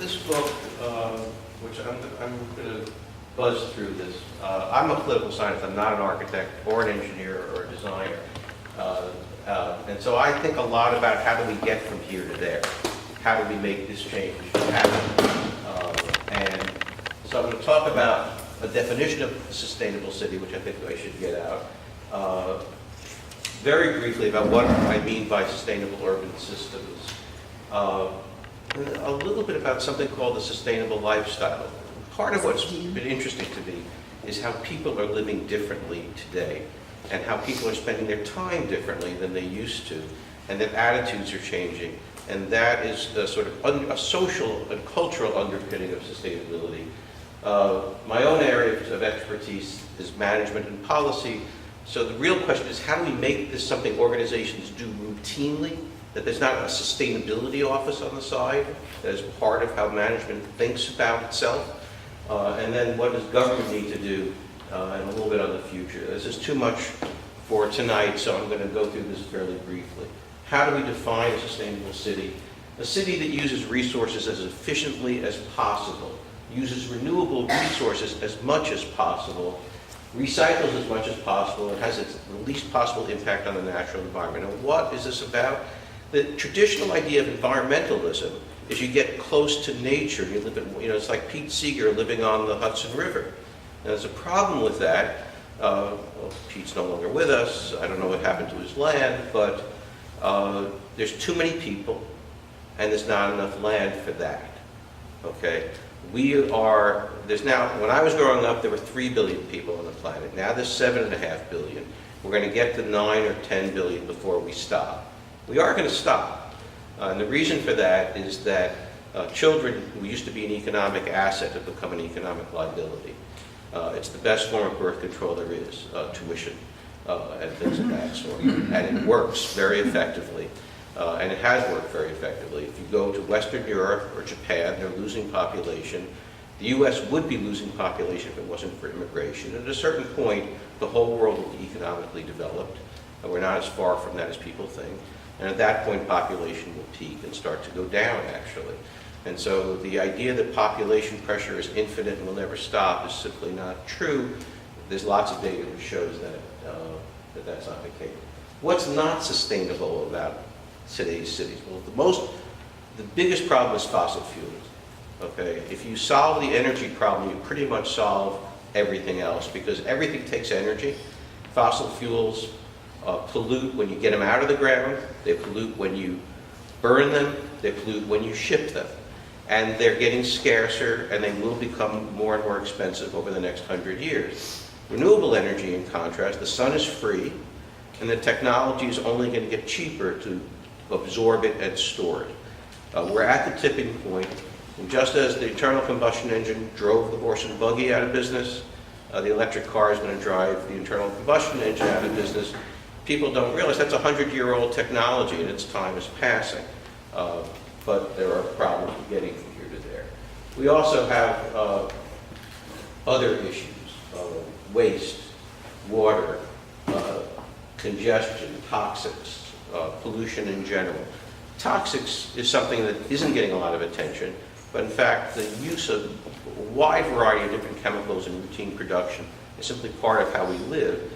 this book, which I'm going to buzz through this. I'm a political scientist. I'm not an architect or an engineer or a designer. And so I think a lot about how do we get from here to there? How do we make this change happen? And so I'm going to talk about a definition of a sustainable city, which I think I should get out. Very briefly about what I mean by sustainable urban systems. A little bit about something called the sustainable lifestyle. Part of what's been interesting to me is how people are living differently today and how people are spending their time differently than they used to, and that attitudes are changing. And that is a sort of a social and cultural underpinning of sustainability. My own area of expertise is management and policy. So the real question is, how do we make this something organizations do routinely, that there's not a sustainability office on the side, that is part of how management thinks about itself? And then what does government need to do, and a little bit on the future. This is too much for tonight, so I'm going to go through this fairly briefly. How do we define a sustainable city? A city that uses resources as efficiently as possible, uses renewable resources as much as possible, recycles as much as possible, and has the least possible impact on the natural environment. And what is this about? The traditional idea of environmentalism is you get close to nature. You live in, it's like Pete Seeger living on the Hudson River. And there's a problem with that. Well, Pete's no longer with us. I don't know what happened to his land, but there's too many people, and there's not enough land for that. Okay? There's now, when I was growing up, there were 3 billion people on the planet. Now there's 7.5 billion. We're going to get to 9 or 10 billion before we stop. We are going to stop. And the reason for that is that children who used to be an economic asset have become an economic liability. It's the best form of birth control there is, tuition and things of that sort. And it works very effectively. And it has worked very effectively. If you go to Western Europe or Japan, they're losing population. The US would be losing population if it wasn't for immigration. At a certain point, the whole world will be economically developed. And we're not as far from that as people think. And at that point, population will peak and start to go down, actually. And so the idea that population pressure is infinite and will never stop is simply not true. There's lots of data that shows that, that's not the case. What's not sustainable about today's cities? Well, the biggest problem is fossil fuels. Okay, if you solve the energy problem, you pretty much solve everything else, because everything takes energy. Fossil fuels pollute when you get them out of the ground. They pollute when you burn them. They pollute when you ship them. And they're getting scarcer, and they will become more and more expensive over the next 100 years. Renewable energy, in contrast, the sun is free, and the technology is only going to get cheaper to absorb it and store it. We're at the tipping point, and just as the internal combustion engine drove the horse and buggy out of business, the electric car is going to drive the internal combustion engine out of business. People don't realize that's a 100-year-old technology, and its time is passing. But there are problems with getting from here to there. We also have other issues, waste, water, congestion, toxics, pollution in general. Toxics is something that isn't getting a lot of attention, but in fact the use of a wide variety of different chemicals in routine production is simply part of how we live,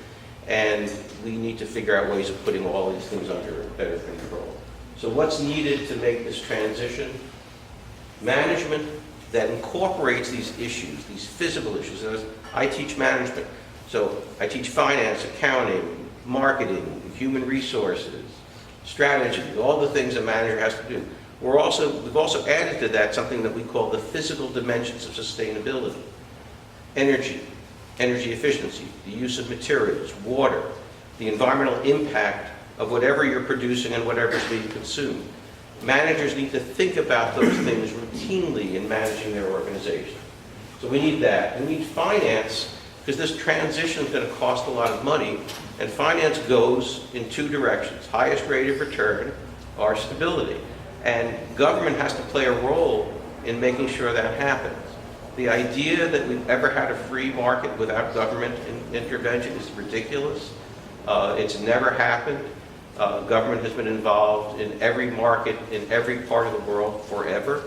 and we need to figure out ways of putting all these things under better control. So what's needed to make this transition? Management that incorporates these issues, these physical issues. I teach management, so I teach finance, accounting, marketing, human resources, strategy, all the things a manager has to do. We've also added to that something that we call the physical dimensions of sustainability. Energy efficiency, the use of materials, water, the environmental impact of whatever you're producing and whatever is being consumed. Managers need to think about those things routinely in managing their organization. So we need that. We need finance, because this transition is going to cost a lot of money, and finance goes in two directions: highest rate of return or stability. And government has to play a role in making sure that happens. The idea that we've ever had a free market without government intervention is ridiculous. It's never happened. Government has been involved in every market in every part of the world forever.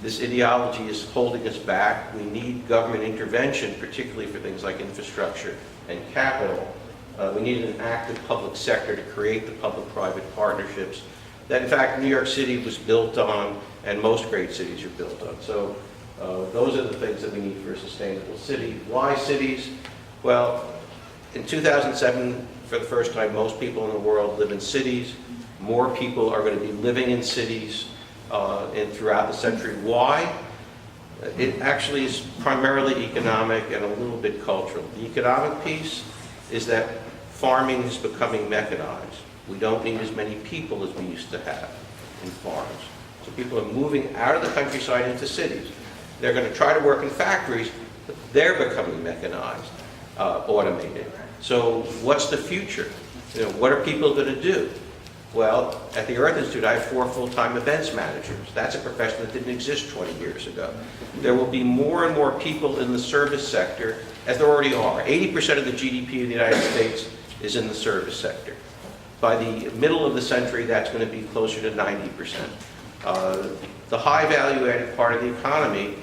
This ideology is holding us back. We need government intervention, particularly for things like infrastructure and capital. We need an active public sector to create the public-private partnerships that, in fact, New York City was built on, and most great cities are built on. So those are the things that we need for a sustainable city. Why cities? Well, in 2007, for the first time, most people in the world live in cities. More people are going to be living in cities and throughout the century. Why? It actually is primarily economic and a little bit cultural. The economic piece is that farming is becoming mechanized. We don't need as many people as we used to have in farms. So people are moving out of the countryside into cities. They're going to try to work in factories, but they're becoming mechanized, automated. So what's the future? You know, what are people going to do? Well, at the Earth Institute, I have 4 full-time events managers. That's a profession that didn't exist 20 years ago. There will be more and more people in the service sector, as there already are. 80% of the GDP of the United States is in the service sector. By the middle of the century, that's going to be closer to 90%. The high value-added part of the economy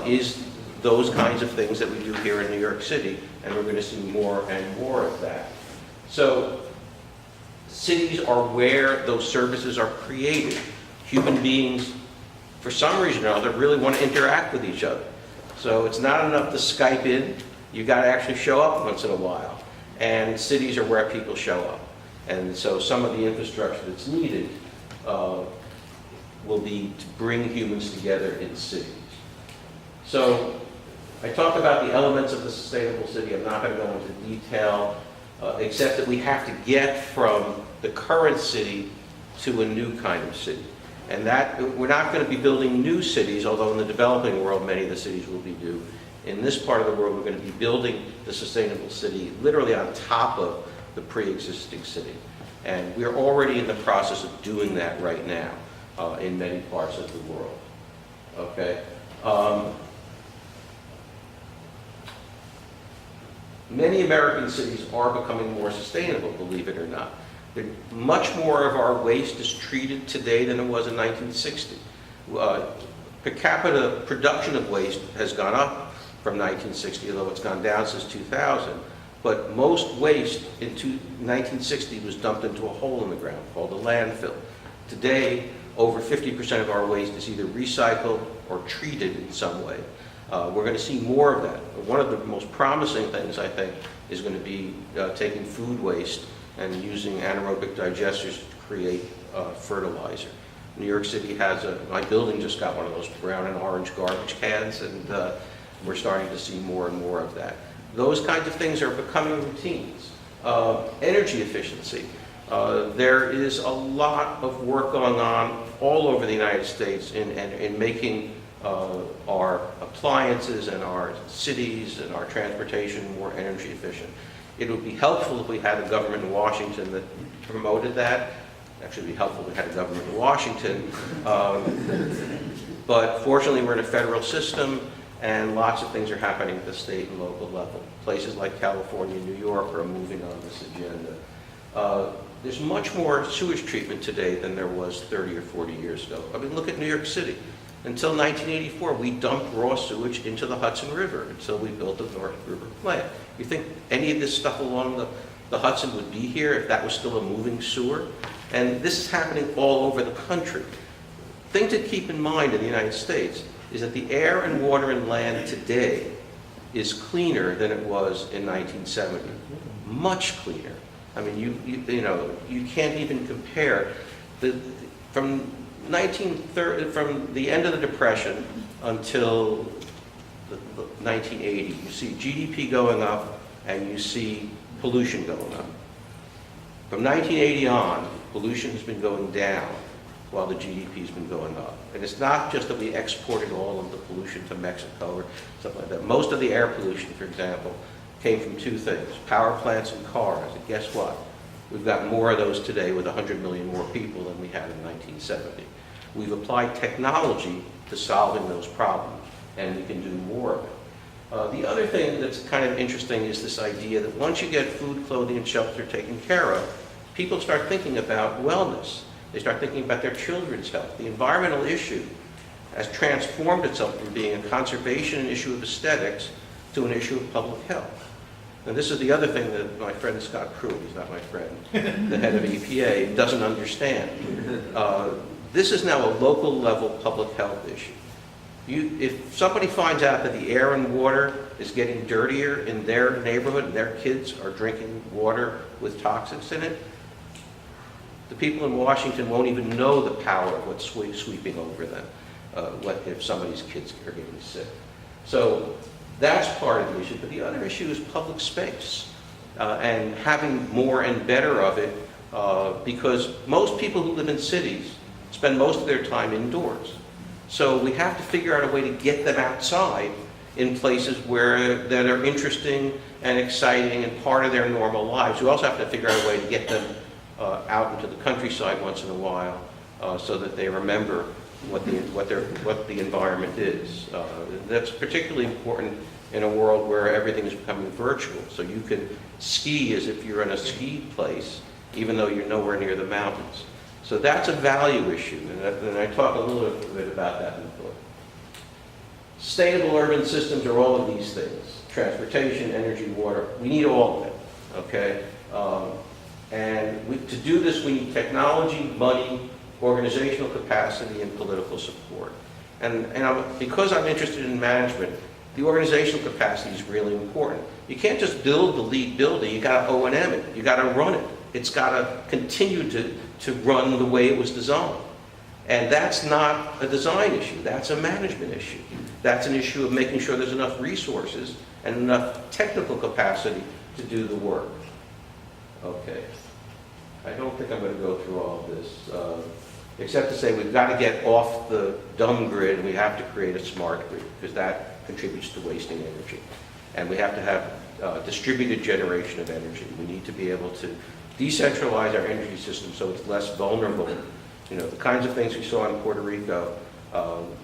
is those kinds of things that we do here in New York City, and we're going to see more and more of that. So cities are where those services are created. Human beings, for some reason or other, really want to interact with each other. So it's not enough to Skype in. You've got to actually show up once in a while. And cities are where people show up. And so some of the infrastructure that's needed will be to bring humans together in cities. So I talked about the elements of the sustainable city. I'm not going to go into detail, except that we have to get from the current city to a new kind of city. And that, we're not going to be building new cities, although in the developing world, many of the cities will be new. In this part of the world, we're going to be building the sustainable city literally on top of the pre-existing city. And we're already in the process of doing that right now in many parts of the world. Okay? Many American cities are becoming more sustainable, believe it or not. Much more of our waste is treated today than it was in 1960. Per capita production of waste has gone up from 1960, although it's gone down since 2000. But most waste in 1960 was dumped into a hole in the ground called a landfill. Today, over 50% of our waste is either recycled or treated in some way. We're going to see more of that. One of the most promising things, I think, is going to be taking food waste and using anaerobic digesters to create fertilizer. New York City has my building just got one of those brown and orange garbage cans, and we're starting to see more and more of that. Those kinds of things are becoming routines. Energy efficiency. There is a lot of work going on all over the United States in making our appliances and our cities and our transportation more energy efficient. It would be helpful if we had a government in Washington that promoted that. Actually, it would be helpful if we had a government in Washington. But fortunately, we're in a federal system, and lots of things are happening at the state and local level. Places like California and New York are moving on this agenda. There's much more sewage treatment today than there was 30 or 40 years ago. I mean, look at New York City. Until 1984, we dumped raw sewage into the Hudson River until we built the North River plant. You think any of this stuff along the Hudson would be here if that was still a moving sewer? And this is happening all over the country. Thing to keep in mind in the United States is that the air and water and land today is cleaner than it was in 1970. Much cleaner. I mean, you know, you can't even compare. From the end of the Depression until the 1980, you see GDP going up and you see pollution going up. From 1980 on, pollution has been going down while the GDP has been going up. And it's not just that we exported all of the pollution to Mexico or something like that. Most of the air pollution, for example, came from 2 things: power plants and cars. And guess what? We've got more of those today with 100 million more people than we had in 1970. We've applied technology to solving those problems, and we can do more of it. The other thing that's kind of interesting is this idea that once you get food, clothing, and shelter taken care of, people start thinking about wellness. They start thinking about their children's health. The environmental issue has transformed itself from being a conservation issue of aesthetics to an issue of public health. And this is the other thing that my friend Scott Pruitt, he's not my friend, the head of EPA, doesn't understand. This is now a local level public health issue. If somebody finds out that the air and water is getting dirtier in their neighborhood and their kids are drinking water with toxins in it, the people in Washington won't even know the power of what's sweeping over them if somebody's kids are getting sick. So that's part of the issue. But the other issue is public space and having more and better of it because most people who live in cities spend most of their time indoors. So we have to figure out a way to get them outside in places that are interesting and exciting and part of their normal lives. We also have to figure out a way to get them out into the countryside once in a while so that they remember what the environment is. That's particularly important in a world where everything is becoming virtual. So you can ski as if you're in a ski place, even though you're nowhere near the mountains. So that's a value issue, and I talk a little bit about that in the book. Sustainable urban systems are all of these things: transportation, energy, water. We need all of it, okay? And to do this, we need technology, money, organizational capacity, and political support. And because I'm interested in management, the organizational capacity is really important. You can't just build the lead building, you got to O&M it, you got to run it. It's got to continue to run the way it was designed. And that's not a design issue, that's a management issue. That's an issue of making sure there's enough resources and enough technical capacity to do the work. Okay. I don't think I'm going to go through all of this, except to say we've got to get off the dumb grid and we have to create a smart grid, because that contributes to wasting energy. And we have to have distributed generation of energy. We need to be able to decentralize our energy system so it's less vulnerable. You know, the kinds of things we saw in Puerto Rico,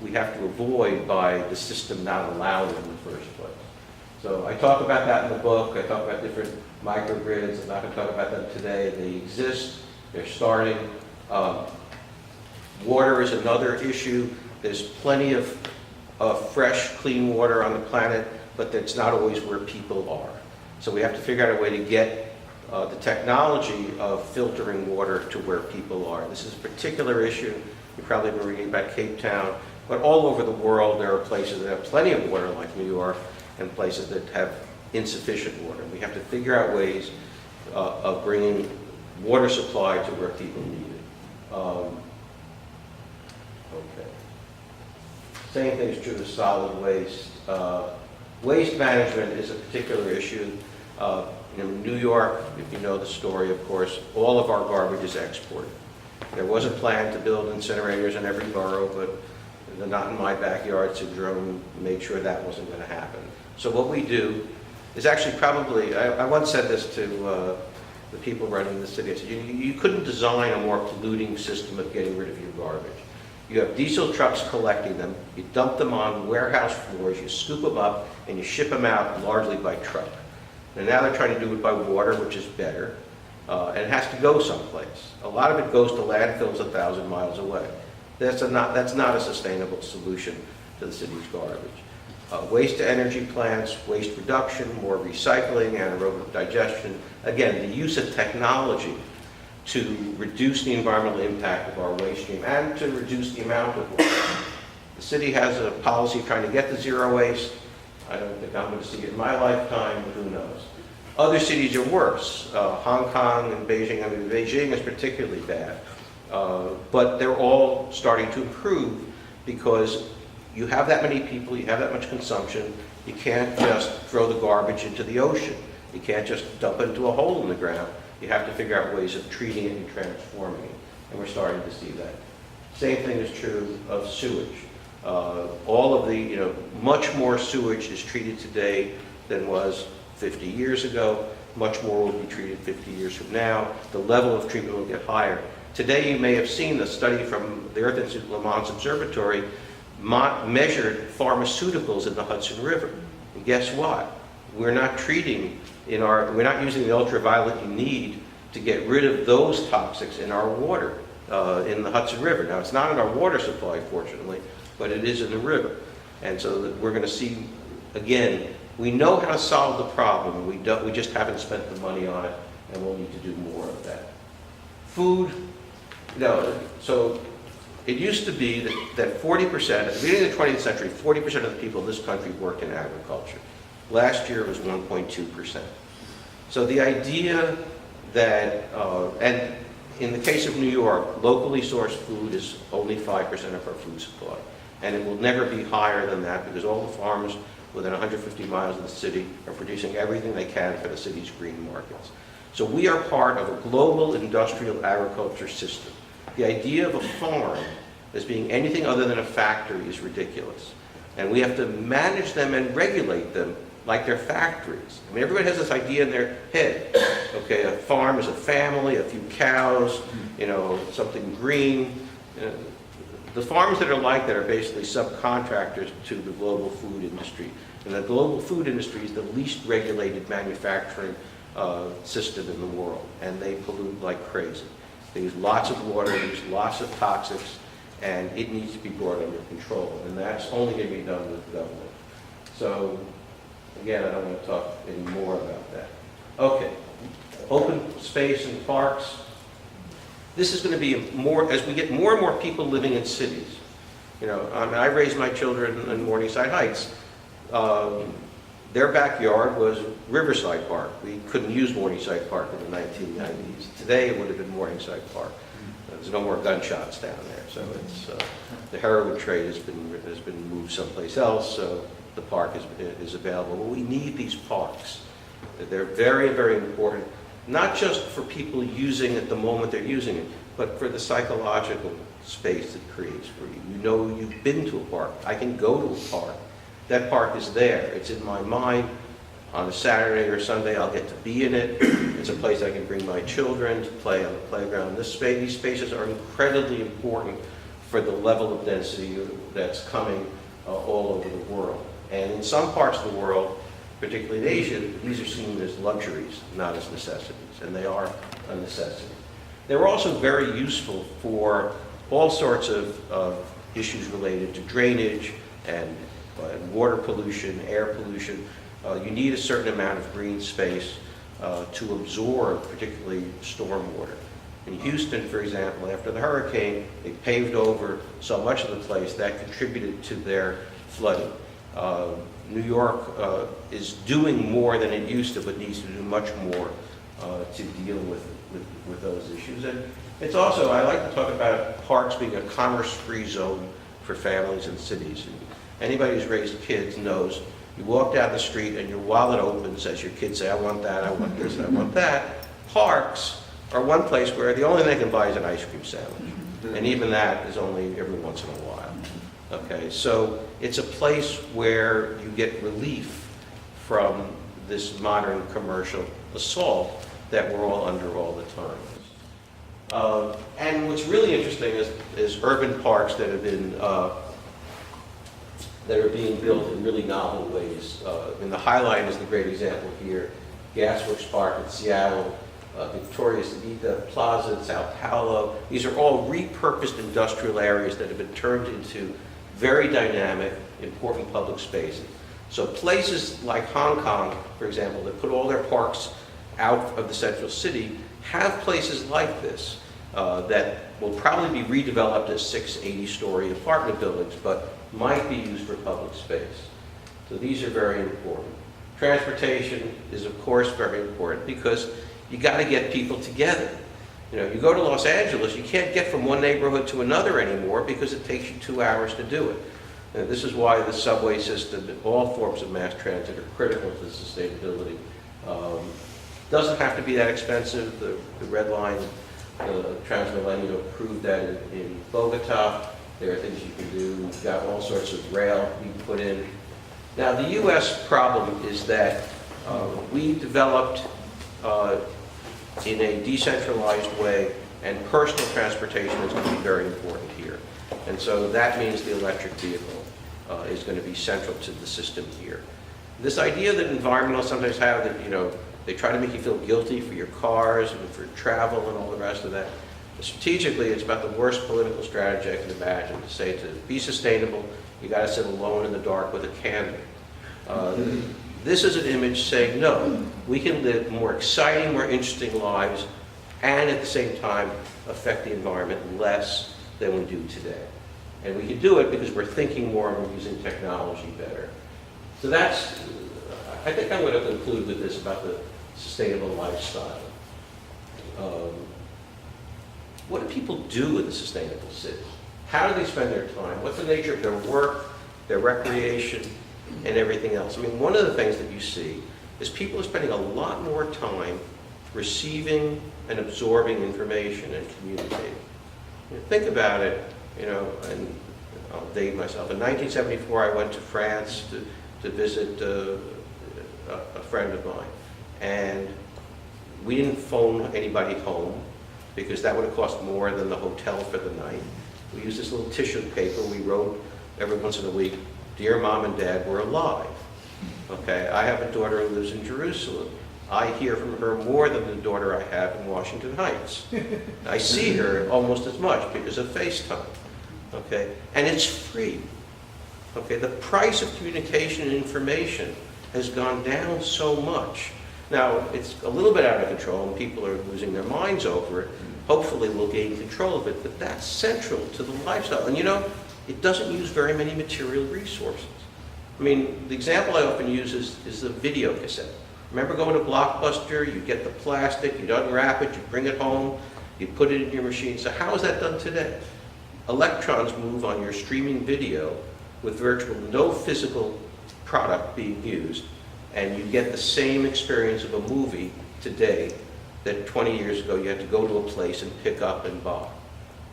we have to avoid by the system not allowing in the first place. So I talk about that in the book. I talk about different microgrids. I'm not going to talk about them today. They exist. They're starting. Water is another issue. There's plenty of fresh, clean water on the planet, but it's not always where people are. So we have to figure out a way to get the technology of filtering water to where people are. This is a particular issue. You've probably been reading about Cape Town, but all over the world there are places that have plenty of water, like New York, and places that have insufficient water. We have to figure out ways of bringing water supply to where people need it. Okay. Same thing is true of solid waste. Waste management is a particular issue. In New York, if you know the story, of course, all of our garbage is exported. There was a plan to build incinerators in every borough, but the not in my backyard syndrome made sure that wasn't going to happen. So what we do is actually probably, I once said this to the people running the city. I said, you couldn't design a more polluting system of getting rid of your garbage. You have diesel trucks collecting them, you dump them on warehouse floors, you scoop them up, and you ship them out largely by truck. And now they're trying to do it by water, which is better, and it has to go someplace. A lot of it goes to landfills 1,000 miles away. That's not a sustainable solution to the city's garbage. Waste to energy plants, waste reduction, more recycling, anaerobic digestion. Again, the use of technology to reduce the environmental impact of our waste stream and to reduce the amount of waste. The city has a policy of trying to get to zero waste. I don't think I'm going to see it in my lifetime, but who knows. Other cities are worse. Hong Kong and Beijing, I mean, Beijing is particularly bad. But they're all starting to improve because you have that many people, you have that much consumption, you can't just throw the garbage into the ocean. You can't just dump it into a hole in the ground. You have to figure out ways of treating it and transforming it. And we're starting to see that. Same thing is true of sewage. All of the, much more sewage is treated today than was 50 years ago. Much more will be treated 50 years from now. The level of treatment will get higher. Today you may have seen a study from the Earth Institute Le Mans Observatory measured pharmaceuticals in the Hudson River. And guess what? We're not treating we're not using the ultraviolet you need to get rid of those toxics in our water, in the Hudson River. Now, it's not in our water supply, fortunately, but it is in the river. And so that we're going to see, again, we know how to solve the problem. We just haven't spent the money on it, and we'll need to do more of that. Food, so it used to be that 40%, at the beginning of the 20th century, 40% of the people in this country worked in agriculture. Last year it was 1.2%. So the idea that, and in the case of New York, locally sourced food is only 5% of our food supply. And it will never be higher than that because all the farmers within 150 miles of the city are producing everything they can for the city's green markets. So we are part of a global industrial agriculture system. The idea of a farm as being anything other than a factory is ridiculous. And we have to manage them and regulate them like they're factories. I mean, everybody has this idea in their head. Okay, a farm is a family, a few cows, something green. The farms that are like that are basically subcontractors to the global food industry. And the global food industry is the least regulated manufacturing system in the world. And they pollute like crazy. They use lots of water, they use lots of toxics, and it needs to be brought under control. And that's only going to be done with government. So, again, I don't want to talk any more about that. Okay, open space and parks. This is going to be more, as we get more and more people living in cities. I raised my children in Morningside Heights. Their backyard was Riverside Park. We couldn't use Morningside Park in the 1990s. Today it would have been Morningside Park. There's no more gunshots down there, so it's the heroin trade has been moved someplace else. So the park is available. But we need these parks. They're very, very important, not just for people using it the moment they're using it, but for the psychological space it creates for you. You've been to a park. I can go to a park. That park is there. It's in my mind. On a Saturday or Sunday, I'll get to be in it. It's a place I can bring my children to play on the playground. These spaces are incredibly important for the level of density that's coming all over the world. And in some parts of the world, particularly in Asia, these are seen as luxuries, not as necessities, and they are a necessity. They're also very useful for all sorts of issues related to drainage and water pollution, air pollution. You need a certain amount of green space to absorb, particularly stormwater. In Houston, for example, after the hurricane, they paved over so much of the place that contributed to their flooding. New York is doing more than it used to, but needs to do much more to deal with those issues. And it's also, I like to talk about parks being a commerce-free zone for families and cities. And anybody who's raised kids knows you walk down the street and your wallet opens as your kids say, I want that, I want this, I want that. Parks are one place where the only thing they can buy is an ice cream sandwich. And even that is only every once in a while. Okay, so it's a place where you get relief from this modern commercial assault that we're all under all the time. And what's really interesting is urban parks that have been that are being built in really novel ways. And the Highline is the great example here. Gasworks Park in Seattle, Victoria Civita Plaza in Sao Paulo. These are all repurposed industrial areas that have been turned into very dynamic, important public spaces. So places like Hong Kong, for example, that put all their parks out of the central city, have places like this that will probably be redeveloped as 6 80-story apartment buildings, but might be used for public space. So these are very important. Transportation is, of course, very important because you got to get people together. You go to Los Angeles, you can't get from one neighborhood to another anymore because it takes you 2 hours to do it. And this is why the subway system and all forms of mass transit are critical to sustainability. Doesn't have to be that expensive. The Red Line, Transmilenio proved that in Bogota. There are things you can do. We've got all sorts of rail we put in. Now, the U.S. problem is that we developed in a decentralized way, and personal transportation is going to be very important here. And so that means the electric vehicle is going to be central to the system here. This idea that environmentalists sometimes have that, They try to make you feel guilty for your cars and for travel and all the rest of that. Strategically, it's about the worst political strategy I can imagine, to say to be sustainable, you got to sit alone in the dark with a candle. This is an image saying, no, we can live more exciting, more interesting lives, and at the same time affect the environment less than we do today. And we can do it because we're thinking more and we're using technology better. So that's, I think I'm going to conclude with this about the sustainable lifestyle. What do people do in the sustainable city? How do they spend their time? What's the nature of their work, their recreation, and everything else? I mean, one of the things that you see is people are spending a lot more time receiving and absorbing information and communicating. You know, think about it, you know, and I'll date myself. In 1974, I went to France to visit a friend of mine. And we didn't phone anybody home because that would have cost more than the hotel for the night. We used this little tissue paper. We wrote every once in a week, "Dear Mom and Dad, we're alive." Okay, I have a daughter who lives in Jerusalem. I hear from her more than the daughter I have in Washington Heights. I see her almost as much because of FaceTime. Okay, and it's free. Okay, the price of communication and information has gone down so much. Now, it's a little bit out of control and people are losing their minds over it. Hopefully we'll gain control of it, but that's central to the lifestyle. And you know, it doesn't use very many material resources. I mean, the example I often use is the video cassette. Remember going to Blockbuster, you get the plastic, you'd unwrap it, you bring it home, you put it in your machine. So how is that done today? Electrons move on your streaming video with virtually no physical product being used, and you get the same experience of a movie today that 20 years ago you had to go to a place and pick up and buy.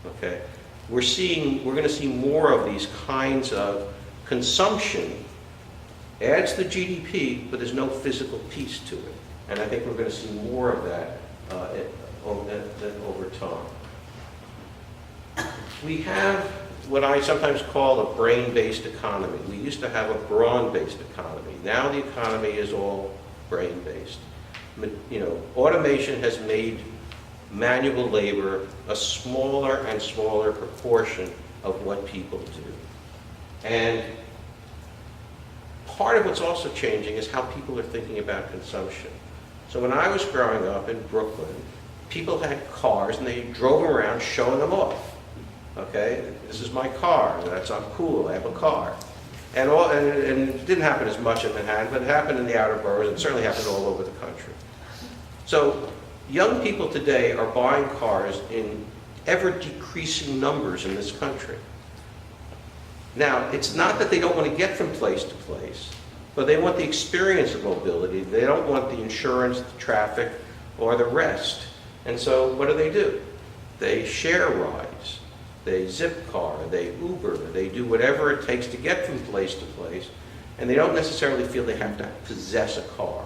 Okay? We're going to see more of these kinds of consumption. Adds to the GDP, but there's no physical piece to it. And I think we're going to see more of that over time. We have what I sometimes call a brain-based economy. We used to have a brawn-based economy. Now the economy is all brain-based. You know, automation has made manual labor a smaller and smaller proportion of what people do. And part of what's also changing is how people are thinking about consumption. So when I was growing up in Brooklyn, people had cars and they drove around showing them off. Okay, this is my car, that's I'm cool, I have a car. And it didn't happen as much in Manhattan, but it happened in the outer boroughs, and certainly happened all over the country. So young people today are buying cars in ever decreasing numbers in this country. Now, it's not that they don't want to get from place to place, but they want the experience of mobility. They don't want the insurance, the traffic, or the rest. And so what do? They share rides. They Zipcar, they Uber, they do whatever it takes to get from place to place, and they don't necessarily feel they have to possess a car.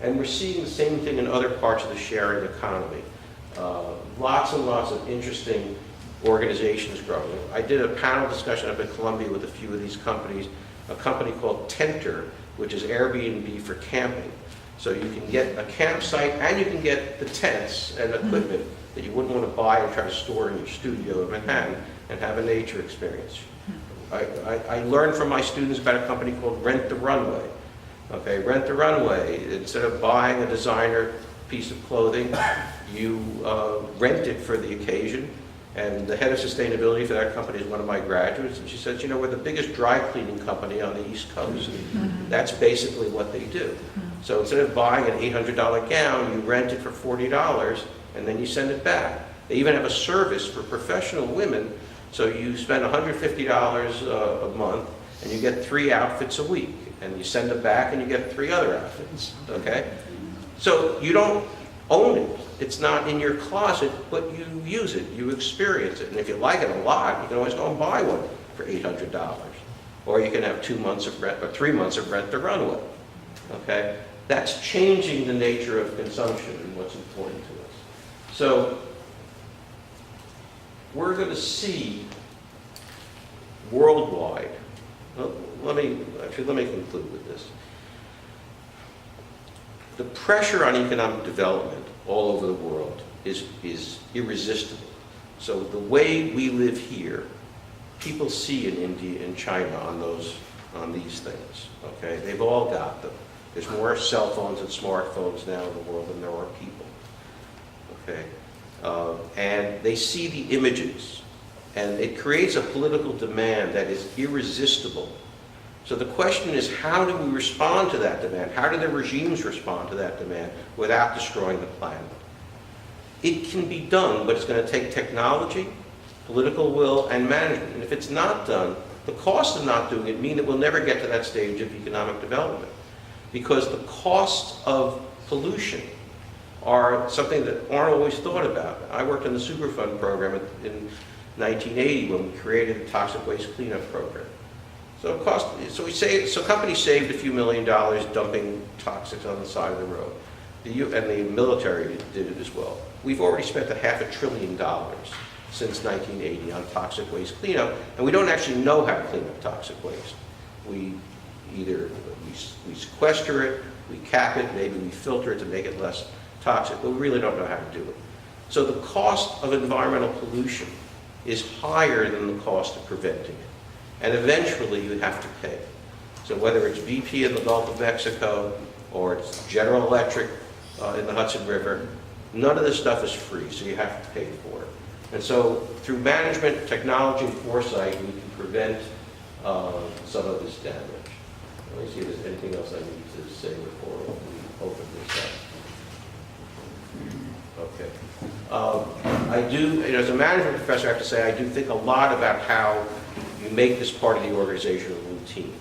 And we're seeing the same thing in other parts of the sharing economy. Lots and lots of interesting organizations growing. I did a panel discussion up in Columbia with a few of these companies, a company called Tenter, which is Airbnb for camping. So you can get a campsite and you can get the tents and equipment that you wouldn't want to buy and try to store in your studio in Manhattan and have a nature experience. I learned from my students about a company called Rent the Runway. Okay, Rent the Runway, instead of buying a designer piece of clothing, you rent it for the occasion. And the head of sustainability for that company is one of my graduates, and she says, you know, we're the biggest dry cleaning company on the East Coast. That's basically what they do. So instead of buying an $800 gown, you rent it for $40, and then you send it back. They even have a service for professional women, so you spend $150 a month, and you get 3 outfits a week, and you send it back, and you get 3 other outfits, okay? So you don't own it. It's not in your closet, but you use it, you experience it. And if you like it a lot, you can always go and buy one for $800. Or you can have 2 months of rent, or 3 months of Rent the Runway. Okay? That's changing the nature of consumption and what's important to us. So, we're going to see worldwide, well, let me conclude with this. the pressure on economic development all over the world is irresistible. So the way we live here, people see in India and China on these things, okay? They've all got them. There's more cell phones and smartphones now in the world than there are people, okay? And they see the images, and it creates a political demand that is irresistible. So the question is, how do we respond to that demand? How do the regimes respond to that demand without destroying the planet? It can be done, but it's going to take technology, political will, and management. And if it's not done, the costs of not doing it mean that we'll never get to that stage of economic development. Because the costs of pollution are something that aren't always thought about. I worked in the Superfund program in 1980 when we created the toxic waste cleanup program. So companies saved a few $1 million dumping toxics on the side of the road. And the military did it as well. We've already spent $500 billion since 1980 on toxic waste cleanup, and we don't actually know how to clean up toxic waste. We sequester it, we cap it, maybe we filter it to make it less toxic, but we really don't know how to do it. So the cost of environmental pollution is higher than the cost of preventing it. And eventually you have to pay. So whether it's BP in the Gulf of Mexico or it's General Electric in the Hudson River, none of this stuff is free, so you have to pay for it. And so through management, technology, and foresight, we can prevent some of this damage. Let me see if there's anything else I need to say before we open this up. Okay. I do, as a management professor, I have to say, I do think a lot about how you make this part of the organizational routine.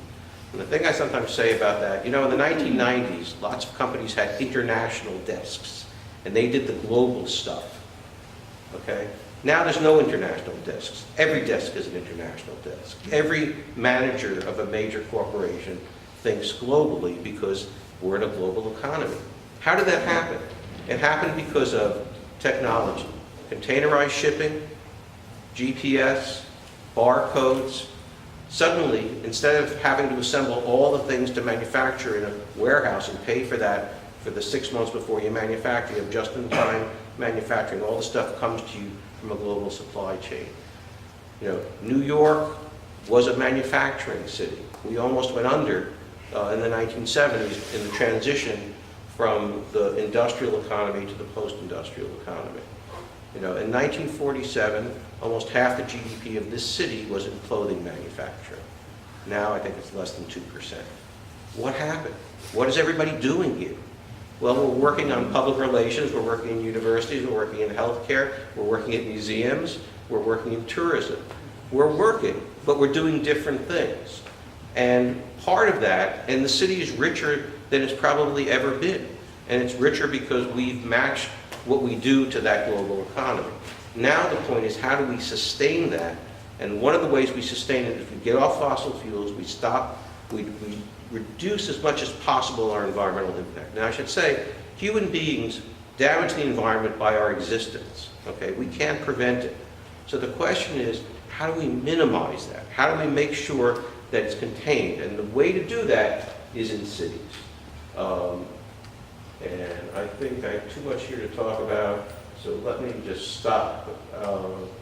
And the thing I sometimes say about that, in the 1990s, lots of companies had international desks, and they did the global stuff, okay? Now there's no international desks. Every desk is an international desk. Every manager of a major corporation thinks globally because we're in a global economy. How did that happen? It happened because of technology, containerized shipping, GPS, barcodes. Suddenly, instead of having to assemble all the things to manufacture in a warehouse and pay for that for the 6 months before you manufacture, you have just-in-time manufacturing. All the stuff comes to you from a global supply chain. New York was a manufacturing city. We almost went under in the 1970s in the transition from the industrial economy to the post-industrial economy. In 1947, almost half the GDP of this city was in clothing manufacturing. Now I think it's less than 2%. What happened? What is everybody doing here? Well, we're working on public relations, we're working in universities, we're working in healthcare, we're working at museums, we're working in tourism. We're working, but we're doing different things. And part of that, and the city is richer than it's probably ever been. And it's richer because we've matched what we do to that global economy. Now the point is, how do we sustain that? And one of the ways we sustain it is we get off fossil fuels, we reduce as much as possible our environmental impact. Now I should say, human beings damage the environment by our existence, okay? We can't prevent it. So the question is, how do we minimize that? How do we make sure that it's contained? And the way to do that is in cities. And I think I have too much here to talk about, so let me just stop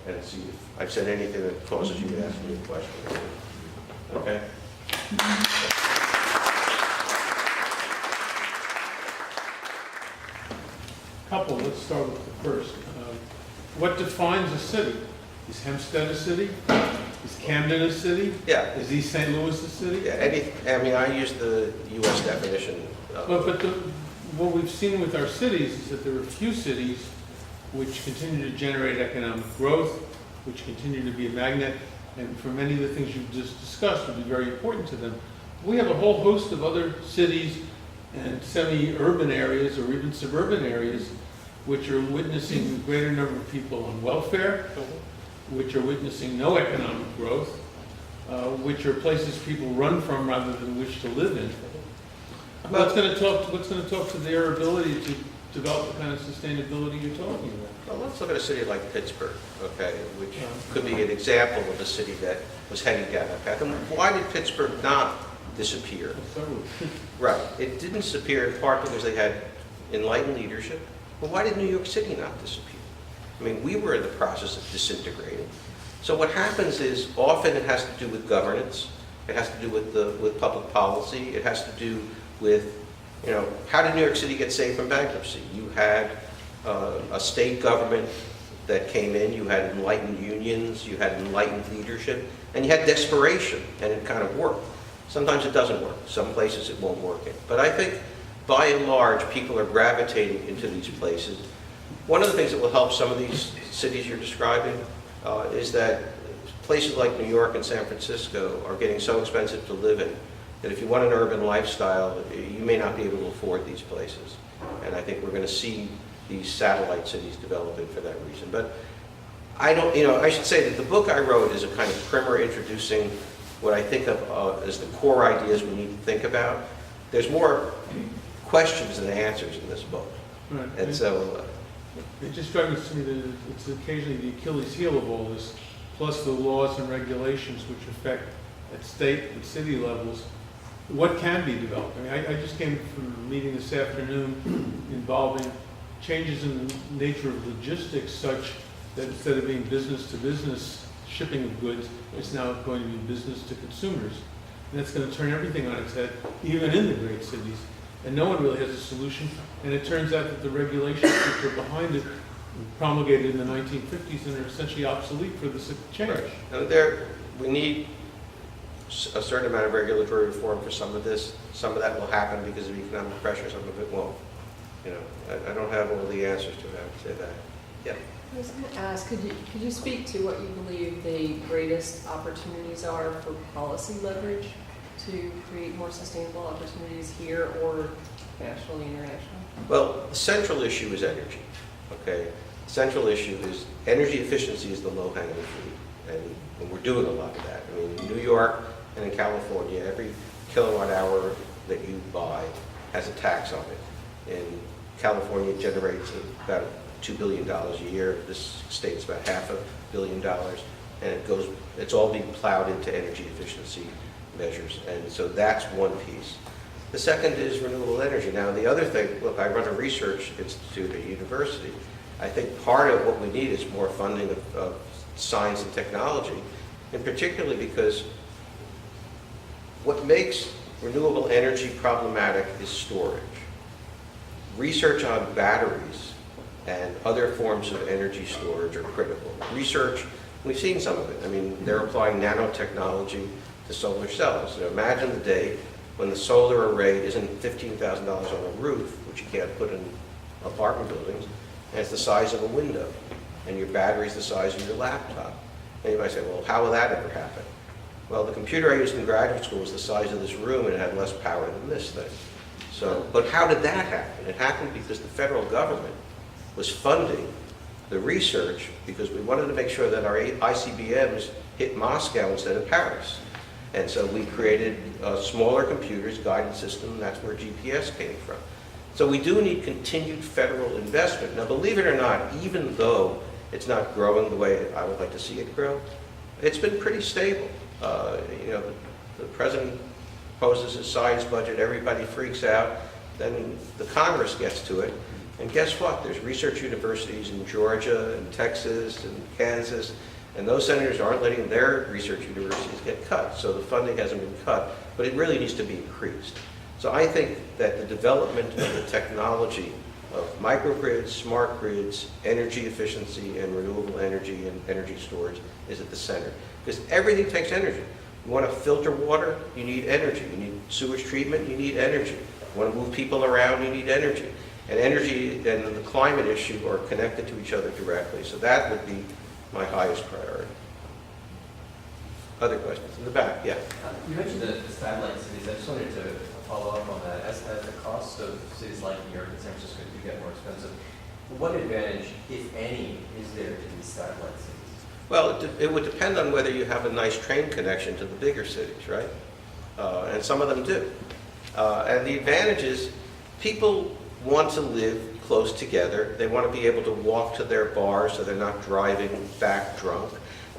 and see if I've said anything that causes you to ask me a question. Okay? Let's start with the first. What defines a city? Is Hempstead a city? Is Camden a city? Yeah. Is East St. Louis a city? Yeah, I use the U.S. definition. What we've seen with our cities is that there are few cities which continue to generate economic growth, which continue to be a magnet, and for many of the things you've just discussed would be very important to them. We have a whole host of other cities and semi-urban areas or even suburban areas which are witnessing a greater number of people on welfare, which are witnessing no economic growth, which are places people run from rather than wish to live in. What's going to talk to their ability to develop the kind of sustainability you're talking about? Well, let's look at a city like Pittsburgh, okay, which could be an example of a city that was heading down that path. And why did Pittsburgh not disappear. Several. Right. It didn't disappear in part because they had enlightened leadership. Well, why did New York City not disappear? I mean, we were in the process of disintegrating. So what happens is often it has to do with governance. It has to do with public policy. It has to do with, how did New York City get saved from bankruptcy? You had a state government that came in, you had enlightened unions, you had enlightened leadership, and you had desperation, and it kind of worked. Sometimes it doesn't work. Some places it won't work in. But I think, by and large, people are gravitating into these places. One of the things that will help some of these cities you're describing is that places like New York and San Francisco are getting so expensive to live in that if you want an urban lifestyle, you may not be able to afford these places. And I think we're going to see these satellite cities developing for that reason. But I should say that the book I wrote is a kind of primer introducing what I think of as the core ideas we need to think about. There's more questions than answers in this book. Right. And so... It just strikes me that it's occasionally the Achilles heel of all this, plus the laws and regulations which affect at state and city levels, what can be developed. I mean, I just came from a meeting this afternoon involving changes in the nature of logistics such that instead of being business to business shipping of goods, it's now going to be business to consumers. And that's going to turn everything on its head, even in the great cities. And no one really has a solution. And it turns out that the regulations which are behind it were promulgated in the 1950s and are essentially obsolete for this change. Right. We need a certain amount of regulatory reform for some of this. Some of that will happen because of economic pressure, some of it won't. I don't have all the answers to that. Say that. Yeah. I was going to ask, could you speak to what you believe the greatest opportunities are for policy leverage to create more sustainable opportunities here or nationally, internationally? Well, the central issue is energy. Okay, the central issue is energy efficiency is the low-hanging fruit, and we're doing a lot of that. I mean, in New York and in California, every kilowatt hour that you buy has a tax on it. In California, it generates about $2 billion a year. This state's about $500 million, and it's all being plowed into energy efficiency measures, and so that's one piece. The second is renewable energy. Now, the other thing, look, I run a research institute at a university. I think part of what we need is more funding of science and technology, and particularly because what makes renewable energy problematic is storage. Research on batteries and other forms of energy storage are critical. Research, we've seen some of it. I mean, they're applying nanotechnology to solar cells. Imagine the day when the solar array isn't $15,000 on a roof, which you can't put in apartment buildings, and it's the size of a window, and your battery's the size of your laptop. And you might say, well, how will that ever happen? Well, the computer I used in graduate school was the size of this room, and it had less power than this thing. So, but how did that happen? It happened because the federal government was funding the research because we wanted to make sure that our ICBMs hit Moscow instead of Paris. And so we created smaller computers, guided system, and that's where GPS came from. So we do need continued federal investment. Now, believe it or not, even though it's not growing the way I would like to see it grow, it's been pretty stable. The president proposes a science budget, everybody freaks out, then the Congress gets to it, and guess what? There's research universities in Georgia and Texas and Kansas, and those senators aren't letting their research universities get cut, so the funding hasn't been cut, but it really needs to be increased. So I think that the development of the technology of microgrids, smart grids, energy efficiency, and renewable energy and energy storage is at the center. Because everything takes energy. You want to filter water, you need energy. You need sewage treatment, you need energy. You want to move people around, you need energy. And energy and the climate issue are connected to each other directly. So that would be my highest priority. Other questions? In the back, yeah. You mentioned the satellite cities. I just wanted to follow up on that. As the cost of cities like New York and San Francisco do get more expensive, what advantage, if any, is there to these satellite cities? Well, it would depend on whether you have a nice train connection to the bigger cities, right? And some of them do. And the advantage is people want to live close together. They want to be able to walk to their bars so they're not driving back drunk.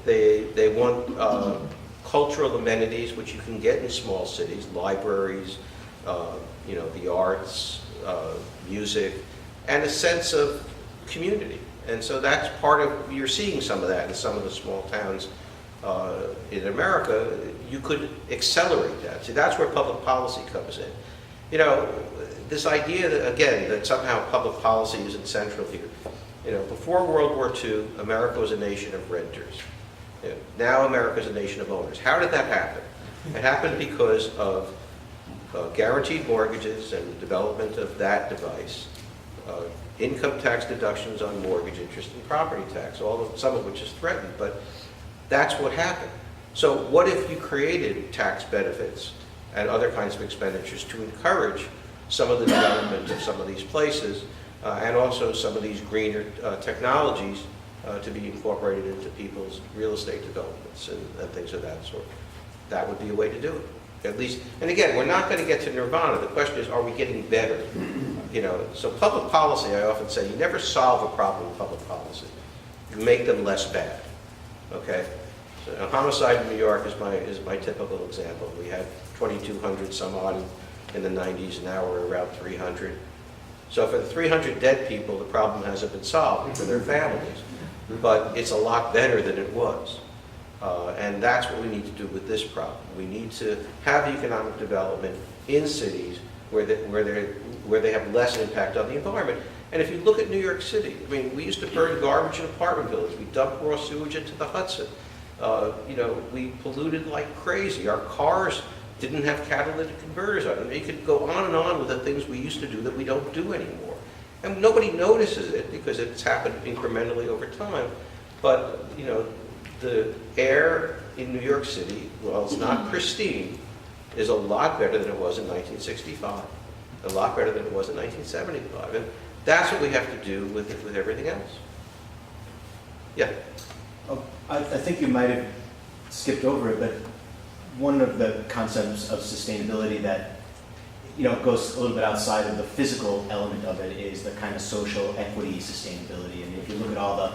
They want cultural amenities, which you can get in small cities, libraries, the arts, music, and a sense of community. And so that's part of, you're seeing some of that in some of the small towns in America. You could accelerate that. See, that's where public policy comes in. This idea that, again, that somehow public policy isn't central here. Before World War II, America was a nation of renters. Now America is a nation of owners. How did that happen? It happened because of guaranteed mortgages and the development of that device, income tax deductions on mortgage interest and property tax, some of which is threatened, but that's what happened. So what if you created tax benefits and other kinds of expenditures to encourage some of the development of some of these places, and also some of these greener technologies to be incorporated into people's real estate developments and things of that sort? That would be a way to do it, at least. And again, we're not going to get to nirvana. The question is, are we getting better? So public policy, I often say, you never solve a problem with public policy. You make them less bad. Okay? So a homicide in New York is my typical example. We had 2,200 some odd in the 90s. Now we're around 300. So for the 300 dead people, the problem hasn't been solved for their families, but it's a lot better than it was. And that's what we need to do with this problem. We need to have economic development in cities where they have less impact on the environment. And if you look at New York City, I mean, we used to burn garbage in apartment buildings. We dumped raw sewage into the Hudson. We polluted like crazy. Our cars didn't have catalytic converters on them. You could go on and on with the things we used to do that we don't do anymore. And nobody notices it because it's happened incrementally over time. But, the air in New York City, while it's not pristine, is a lot better than it was in 1965. A lot better than it was in 1975. And that's what we have to do with everything else. Yeah. I think you might have skipped over it, but one of the concepts of sustainability that goes a little bit outside of the physical element of it is the kind of social equity sustainability. And if you look at all the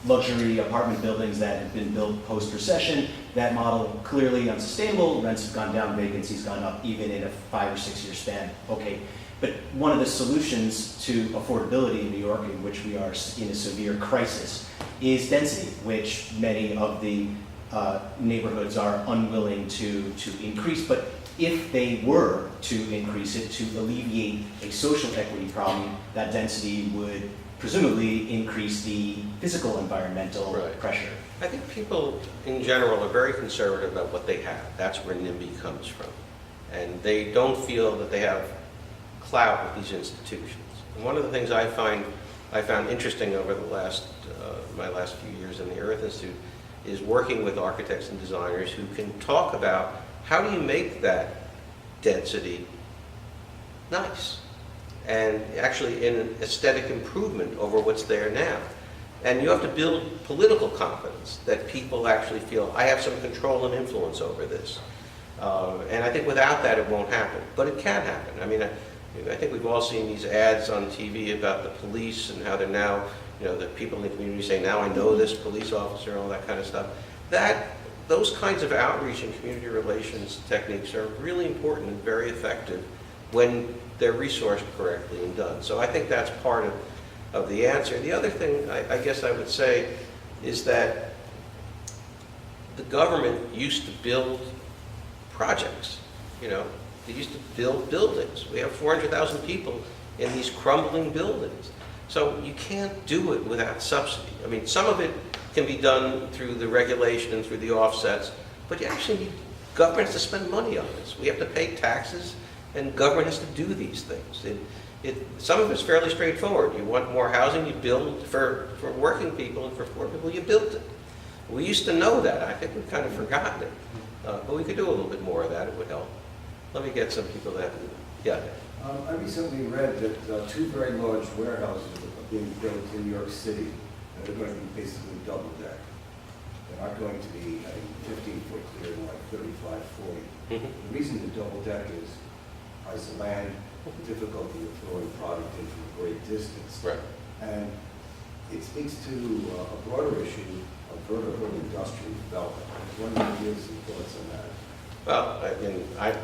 luxury apartment buildings that have been built post-recession, that model clearly unsustainable. Rents have gone down, vacancy's gone up, even in a 5 or 6 year span. Okay, but one of the solutions to affordability in New York, in which we are in a severe crisis, is density, which many of the neighborhoods are unwilling to increase. But if they were to increase it to alleviate a social equity problem, that density would presumably increase the physical environmental pressure. I think people in general are very conservative about what they have. That's where NIMBY comes from. And they don't feel that they have clout with these institutions. And one of the things I found interesting over the my last few years in the Earth Institute is working with architects and designers who can talk about how do you make that density nice and actually in an aesthetic improvement over what's there now. And you have to build political confidence that people actually feel, I have some control and influence over this. And I think without that it won't happen, but it can happen. I mean, I think we've all seen these ads on TV about the police and how they're now, the people in the community say, now I know this police officer and all that kind of stuff. Those kinds of outreach and community relations techniques are really important and very effective when they're resourced correctly and done. So I think that's part of the answer. The other thing I guess I would say is that the government used to build projects, They used to build buildings. We have 400,000 people in these crumbling buildings. So you can't do it without subsidy. I mean, some of it can be done through the regulation and through the offsets, but you actually need government has to spend money on this. We have to pay taxes, and government has to do these things. Some of it's fairly straightforward. You want more housing, you build for working people, and for poor people, you build it. We used to know that. I think we've kind of forgotten it. But we could do a little bit more of that. It would help. Let me get some people that, yeah. I recently read that 2 very large warehouses are being built in New York City, and they're going to be basically double deck. They're not going to be 15-foot clear, like 35, 40. Mm-hmm. The reason the double deck is the land, the difficulty of throwing product in from a great distance. Right. And it speaks to a broader issue vertical industrial development. What are your views and thoughts on that? Well, I mean,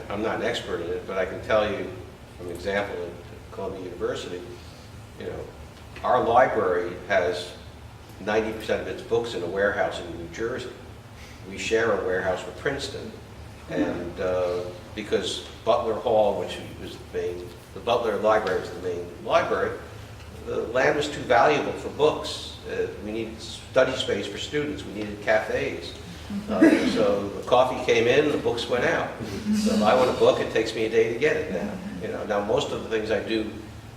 I'm not an expert in it, but I can tell you from example at Columbia University, you know, our library has 90% of its books in a warehouse in New Jersey. We share a warehouse with Princeton, and because Butler Hall, which was the Butler Library was the main library, the land was too valuable for books. We needed study space for students. We needed cafes. So the coffee came in, the books went out. So if I want a book, it takes me a day to get it now. You know, now most of the things I do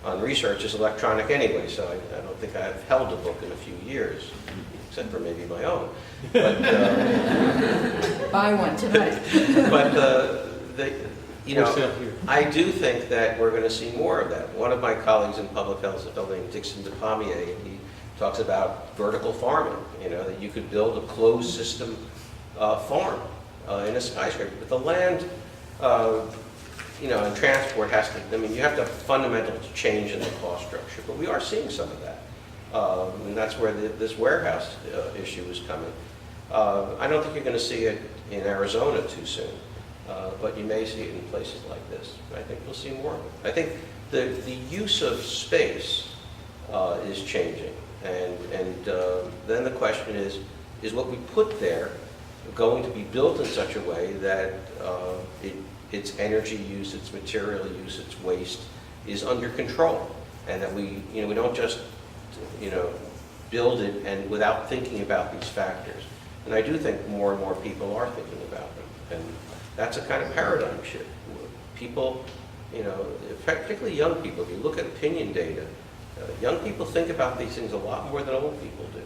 on research is electronic anyway, so I don't think I've held a book in a few years, except for maybe my own. But Buy one tonight. you know, For sale here. I do think that we're going to see more of that. One of my colleagues in public health is building Dixon DePalmier, and he talks about vertical farming, you know, that you could build a closed system farm in a skyscraper. But the land, you know, and transport has to, I mean, you have to fundamental change in the cost structure, but we are seeing some of that. And that's where this warehouse issue is coming. I don't think you're going to see it in Arizona too soon, but you may see it in places like this. I think you'll see more of it. I think the use of space is changing, and then the question is what we put there going to be built in such a way that its energy use, its material use, its waste is under control, and that we don't just build it and without thinking about these factors. And I do think more and more people are thinking about them, and that's a kind of paradigm shift. People, particularly young people, if you look at opinion data, young people think about these things a lot more than old people do.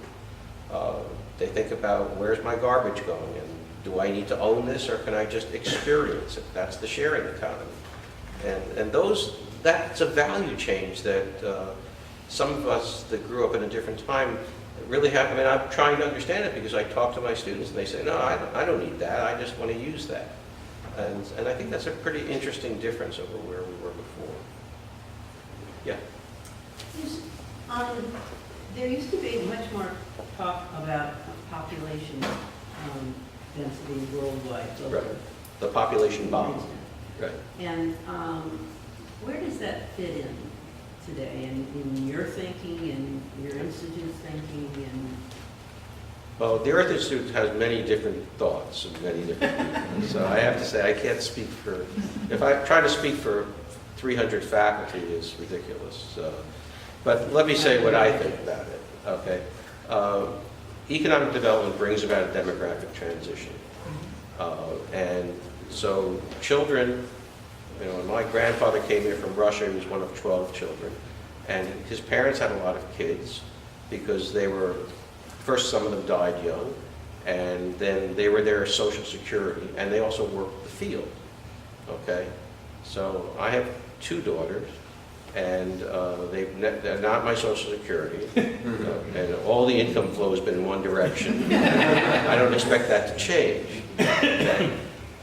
They think about, where's my garbage going, and do I need to own this, or can I just experience it? That's the sharing economy. And that's a value change that some of us that grew up in a different time really have. I mean, I'm trying to understand it because I talk to my students and they say, no, I don't need that, I just want to use that. And I think that's a pretty interesting difference over where we were before. Yeah. There used to be much more talk about population density worldwide. Right. The population bomb. Right. And where does that fit in today, in your thinking, in your institute's thinking, and Well, the Earth Institute has many different thoughts of many different people. So I have to say, I can't speak for, if I try to speak for 300 faculty is ridiculous. But let me say what I think about it, okay? Economic development brings about a demographic transition. And so children, when my grandfather came here from Russia, he was one of 12 children. And his parents had a lot of kids because they were, first some of them died young, and then they were their social security, and they also worked the field, okay? So I have 2 daughters, and they're not my social security, and all the income flow has been in one direction. I don't expect that to change, okay?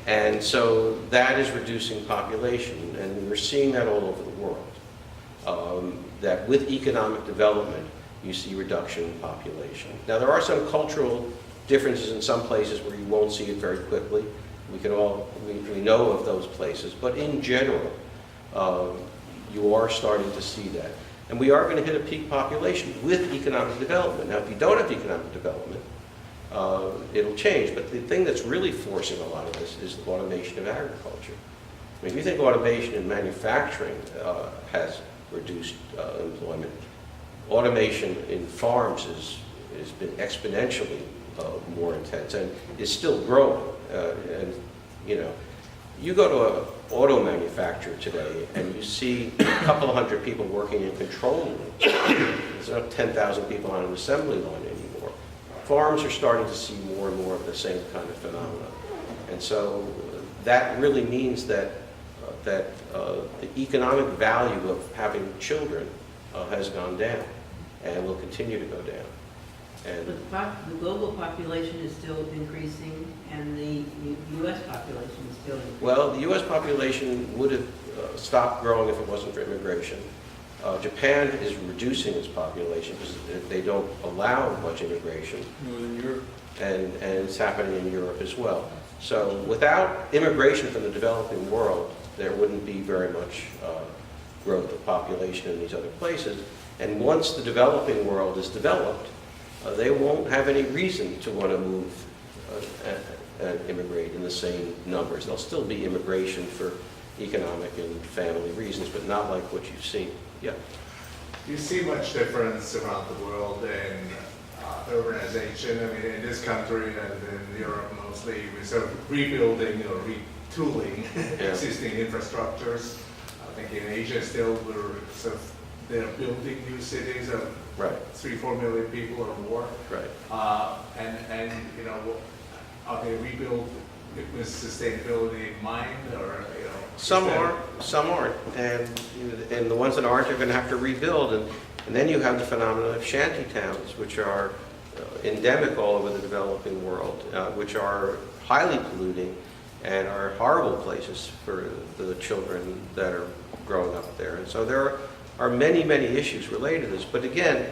And so that is reducing population, and we're seeing that all over the world. That with economic development, you see reduction in population. Now there are some cultural differences in some places where you won't see it very quickly. We know of those places, but in general, you are starting to see that. And we are going to hit a peak population with economic development. Now if you don't have economic development, it'll change. But the thing that's really forcing a lot of this is the automation of agriculture. I mean, if you think automation in manufacturing has reduced employment, automation in farms has been exponentially more intense and is still growing. And you go to an auto manufacturer today and you see a couple of hundred people working in control rooms. There's not 10,000 people on an assembly line anymore. Farms are starting to see more and more of the same kind of phenomenon. And so that really means that the economic value of having children has gone down and will continue to go down. And the global population is still increasing, and the U.S. population is still increasing. well, the U.S. population would have stopped growing if it wasn't for immigration. Japan is reducing its population because they don't allow much immigration, Northern Europe. and it's happening in Europe as well. So without immigration from the developing world, there wouldn't be very much growth of population in these other places. And once the developing world is developed, they won't have any reason to want to move and immigrate in the same numbers. There'll still be immigration for economic and family reasons, but not like what you've seen. Yeah. Do you see much difference around the world in urbanization? I mean, in this country and in Europe mostly, we're sort of rebuilding or retooling existing infrastructures. I think in Asia still we're sort of, they're building new cities of Right. 3-4 million people or more. Right. And you know, are they rebuilt with sustainability in mind, or you know? Some is that- are, some aren't, and the ones that aren't are going to have to rebuild. And then you have the phenomenon of shanty towns, which are endemic all over the developing world, which are highly polluting and are horrible places for the children that are growing up there. And so there are many, many issues related to this. But again,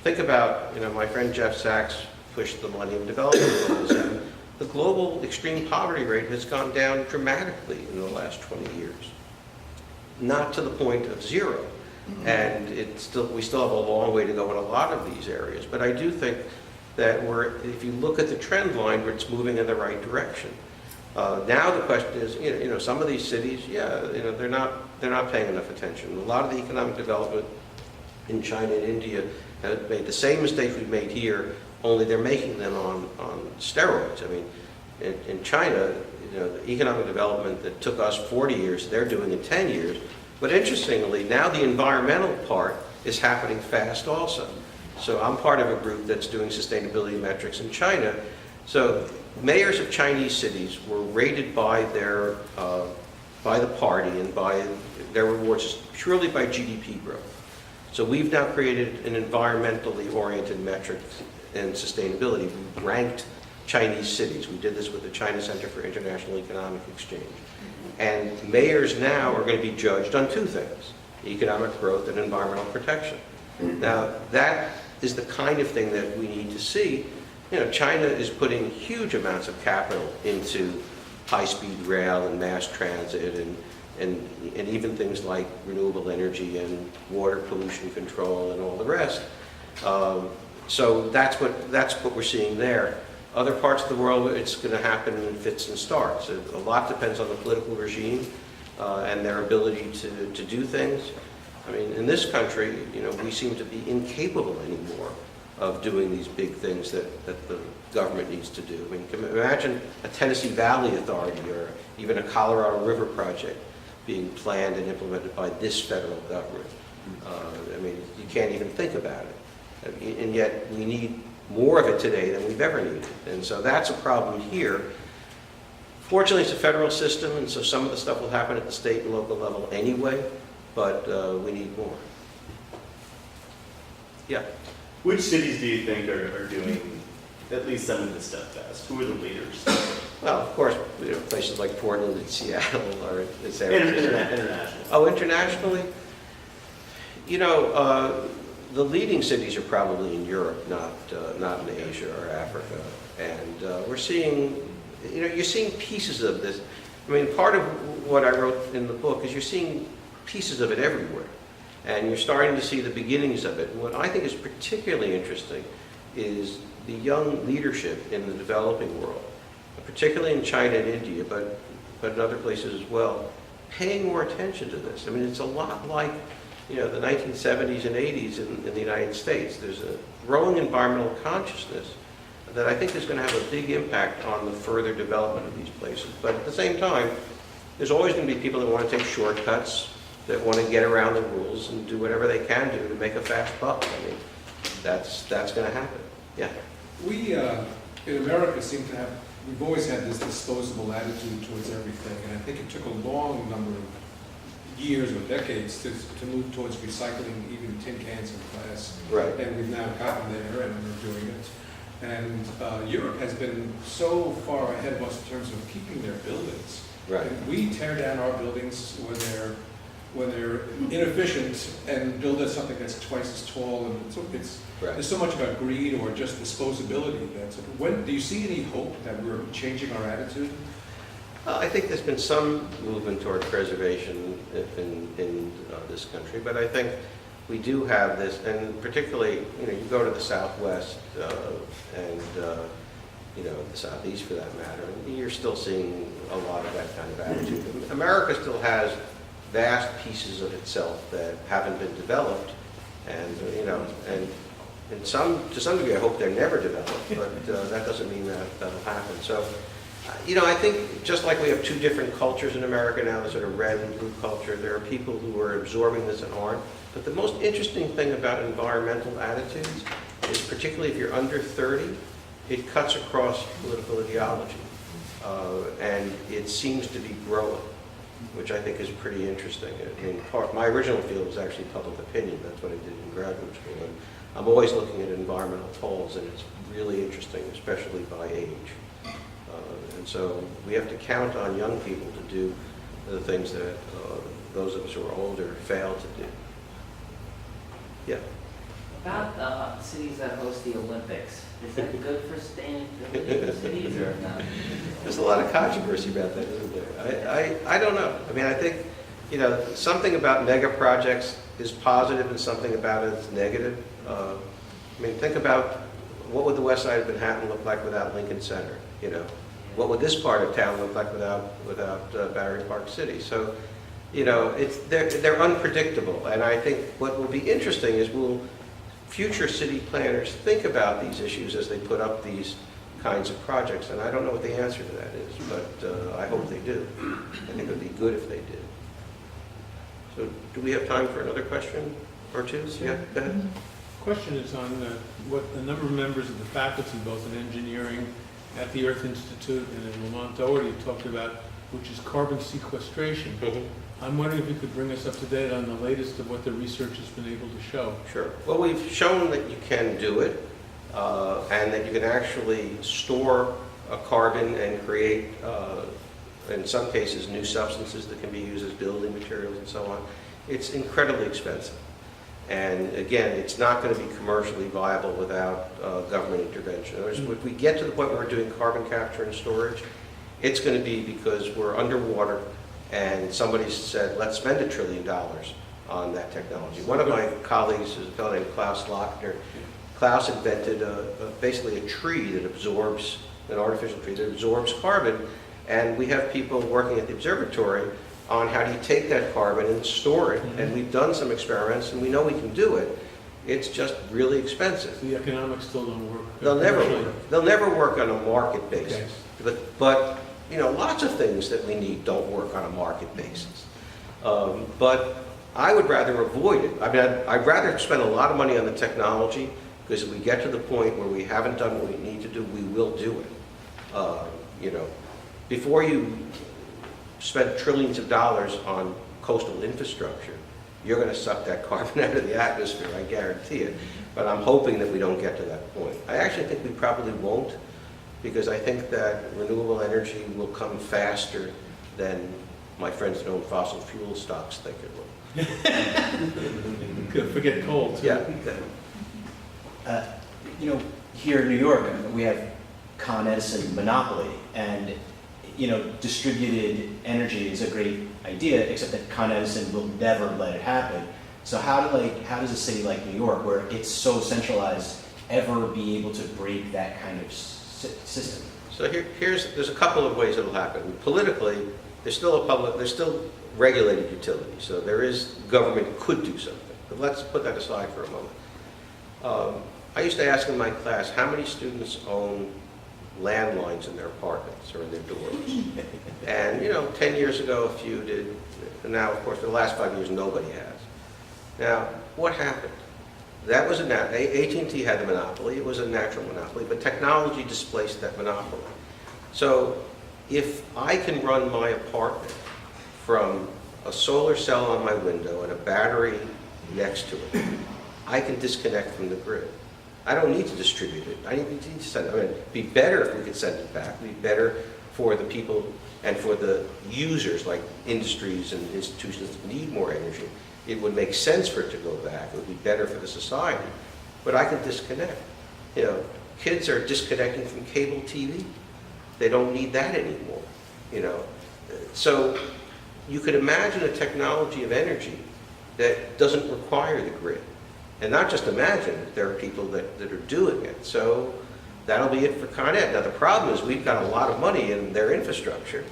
think about, my friend Jeff Sachs pushed the Millennium Development Goals, and the global extreme poverty rate has gone down dramatically in the last 20 years. Not to the point of zero. And we still have a long way to go in a lot of these areas. But I do think that if you look at the trend line, it's moving in the right direction. Now the question is, some of these cities, they're not paying enough attention. A lot of the economic development in China and India have made the same mistakes we've made here, only they're making them on steroids. I mean, in China, the economic development that took us 40 years, they're doing in 10 years. But interestingly, now the environmental part is happening fast also. So I'm part of a group that's doing sustainability metrics in China. So mayors of Chinese cities were rated by the party and by their rewards purely by GDP growth. So we've now created an environmentally oriented metric in sustainability. We ranked Chinese cities. We did this with the China Center for International Economic Exchange. And mayors now are going to be judged on two things: economic growth and environmental protection. Now, that is the kind of thing that we need to see. China is putting huge amounts of capital into high-speed rail and mass transit and even things like renewable energy and water pollution control and all the rest. So that's what we're seeing there. Other parts of the world, it's going to happen in fits and starts. A lot depends on the political regime and their ability to do things. I mean, in this country, we seem to be incapable anymore of doing these big things that the government needs to do. I mean, imagine a Tennessee Valley Authority or even a Colorado River project being planned and implemented by this federal government. I mean, you can't even think about it. And yet we need more of it today than we've ever needed. And so that's a problem here. Fortunately, it's a federal system, and so some of the stuff will happen at the state and local level anyway, but we need more. Yeah. Which cities do you think are doing at least some of this stuff best? Who are the leaders? Well, of course, places like Portland and Seattle are International. Oh, internationally? The leading cities are probably in Europe, not in Asia or Africa. And we're seeing, you're seeing pieces of this. I mean, part of what I wrote in the book is you're seeing pieces of it everywhere. And you're starting to see the beginnings of it. And what I think is particularly interesting is the young leadership in the developing world, particularly in China and India, but in other places as well, paying more attention to this. I mean, it's a lot like the 1970s and 80s in the United States. There's a growing environmental consciousness that I think is going to have a big impact on the further development of these places. But at the same time, there's always going to be people that want to take shortcuts, that want to get around the rules and do whatever they can do to make a fast buck. I mean, that's going to happen. Yeah. We, in America, we've always had this disposable attitude towards everything, and I think it took a long number of years or decades to move towards recycling even tin cans and glass. Right. And we've now gotten there, and we're doing it. And Europe has been so far ahead of us in terms of keeping their buildings. Right. And we tear down our buildings when they're when they're inefficient and build us something that's twice as tall, and there's so much about greed or just disposability. Do you see any hope that we're changing our attitude? I think there's been some movement toward preservation in this country, but I think we do have this, and particularly, you go to the Southwest and the Southeast for that matter, and you're still seeing a lot of that kind of attitude. America still has vast pieces of itself that haven't been developed, and to some degree, I hope they're never developed, but that doesn't mean that that'll happen. So, I think just like we have two different cultures in America now, the sort of red and blue culture, there are people who are absorbing this and aren't. But the most interesting thing about environmental attitudes is, particularly if you're under 30, it cuts across political ideology. And it seems to be growing, which I think is pretty interesting. I mean, my original field was actually public opinion. That's what I did in graduate school. And I'm always looking at environmental polls, and it's really interesting, especially by age. And so we have to count on young people to do the things that those of us who are older fail to do. Yeah. About the cities that host the Olympics, is that good for sustainability of cities or not? There's a lot of controversy about that, isn't there? I don't know. I mean, I think, something about mega projects is positive and something about it is negative. I mean, think about what would the west side of Manhattan look like without Lincoln Center, What would this part of town look like without Battery Park City? So, they're unpredictable. And I think what will be interesting is will future city planners think about these issues as they put up these kinds of projects? And I don't know what the answer to that is, but I hope they do. I think it would be good if they did. So do we have time for another question or two? Yeah, go ahead. Question is on what the number of members of the faculty, both in engineering at the Earth Institute and in Lamont Doherty, talked about, which is carbon sequestration. I'm wondering if you could bring us up to date on the latest of what the research has been able to show. Sure. Well, we've shown that you can do it, and that you can actually store a carbon and create, in some cases, new substances that can be used as building materials and so on. It's incredibly expensive. And again, it's not going to be commercially viable without government intervention. In other words, if we get to the point where we're doing carbon capture and storage, it's going to be because we're underwater and somebody said, let's spend $1 trillion on that technology. One of my colleagues is a fellow named Klaus Lochner. Klaus invented basically a tree that absorbs, an artificial tree that absorbs carbon, and we have people working at the observatory on how do you take that carbon and store it, and we've done some experiments and we know we can do it. It's just really expensive. The economics still don't work. They'll never work on a market basis. Okay. But lots of things that we need don't work on a market basis. But I would rather avoid it. I mean, I'd rather spend a lot of money on the technology, because if we get to the point where we haven't done what we need to do, we will do it. Before you spend trillions of dollars on coastal infrastructure, you're going to suck that carbon out of the atmosphere, I guarantee it. But I'm hoping that we don't get to that point. I actually think we probably won't, because I think that renewable energy will come faster than my friends that own fossil fuel stocks think it will. Could forget coal, too. Yeah. Here in New York, we have Con Edison monopoly, and distributed energy is a great idea, except that Con Edison will never let it happen. So how does a city like New York, where it's so centralized, ever be able to break that kind of system? So there's a couple of ways it'll happen. Politically, there's still regulated utility, so government could do something. But let's put that aside for a moment. I used to ask in my class, how many students own landlines in their apartments or in their doors? And 10 years ago, a few did. And now, of course, for the last 5 years, nobody has. Now, what happened? That was AT&T had the monopoly. It was a natural monopoly, but technology displaced that monopoly. So if I can run my apartment from a solar cell on my window and a battery next to it, I can disconnect from the grid. I don't need to distribute it. I need to send it. I mean, it'd be better if we could send it back. It'd be better for the people and for the users, like industries and institutions that need more energy, it would make sense for it to go back. It would be better for the society. But I can disconnect. You know, kids are disconnecting from cable TV. They don't need that anymore, you know. So you could imagine a technology of energy that doesn't require the grid. And not just imagine, there are people that are doing it. So that'll be it for Con Ed. Now the problem is we've got a lot of money in their infrastructure.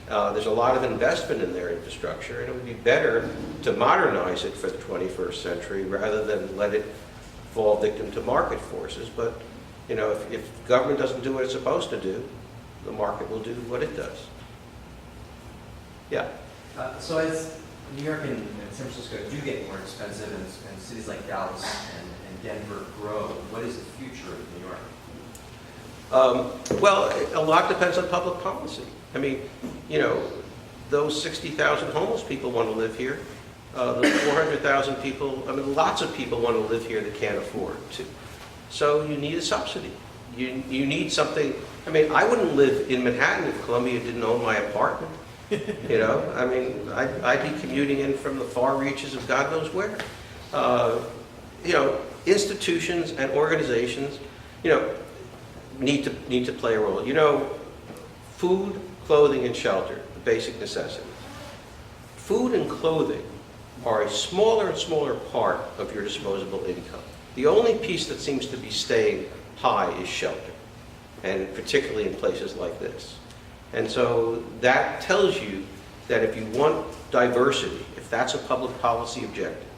There's a lot of investment in their infrastructure, and it would be better to modernize it for the 21st century rather than let it fall victim to market forces. But you know, if government doesn't do what it's supposed to do, the market will do what it does. Yeah. So as New York and San Francisco do get more expensive, and cities like Dallas and Denver grow, what is the future of New York? Well, a lot depends on public policy. I mean, you know, those 60,000 homeless people want to live here. The 400,000 people, I mean, lots of people want to live here that can't afford to. So you need a subsidy. You need something. I mean, I wouldn't live in Manhattan if Columbia didn't own my apartment. You know, I mean, I'd be commuting in from the far reaches of God knows where. You know, institutions and organizations, you know, need to play a role. You know, food, clothing, and shelter, the basic necessities. Food and clothing are a smaller and smaller part of your disposable income. The only piece that seems to be staying high is shelter, and particularly in places like this. And so that tells you that if you want diversity, if that's a public policy objective,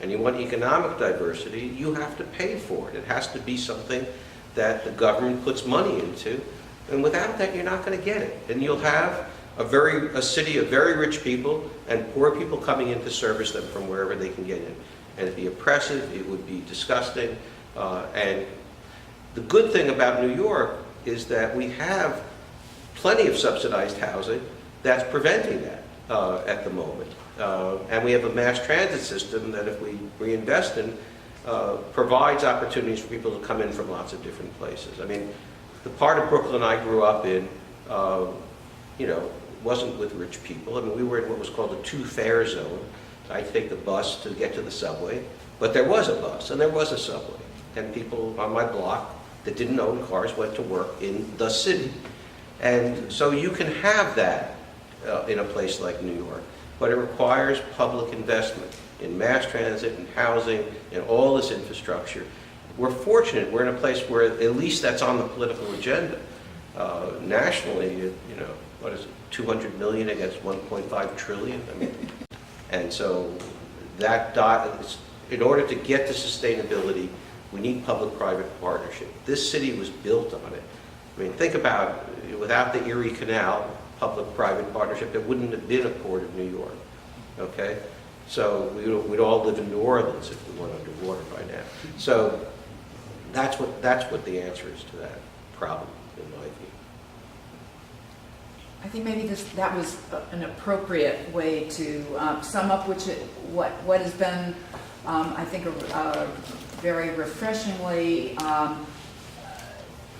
and you want economic diversity, you have to pay for it. It has to be something that the government puts money into, and without that, you're not going to get it. And you'll have a city of very rich people and poor people coming in to service them from wherever they can get in. And it'd be oppressive, it would be disgusting, and the good thing about New York is that we have plenty of subsidized housing that's preventing that at the moment. And we have a mass transit system that, if we reinvest in, provides opportunities for people to come in from lots of different places. I mean, the part of Brooklyn I grew up in, you know, wasn't with rich people. I mean, we were in what was called a two-fare zone. I'd take the bus to get to the subway, but there was a bus and there was a subway. And people on my block that didn't own cars went to work in the city. And so you can have that in a place like New York, but it requires public investment in mass transit and housing and all this infrastructure. We're fortunate, we're in a place where at least that's on the political agenda. Nationally, you know, what is it, 200 million against 1.5 trillion? I mean, and so that, in order to get to sustainability, we need public-private partnership. This city was built on it. I mean, think about, without the Erie Canal, public-private partnership, there wouldn't have been a port of New York, okay? So we'd all live in New Orleans if we went underwater by now. So that's what the answer is to that problem, in my view. I think maybe that was an appropriate way to sum up what has been, I think, a very refreshingly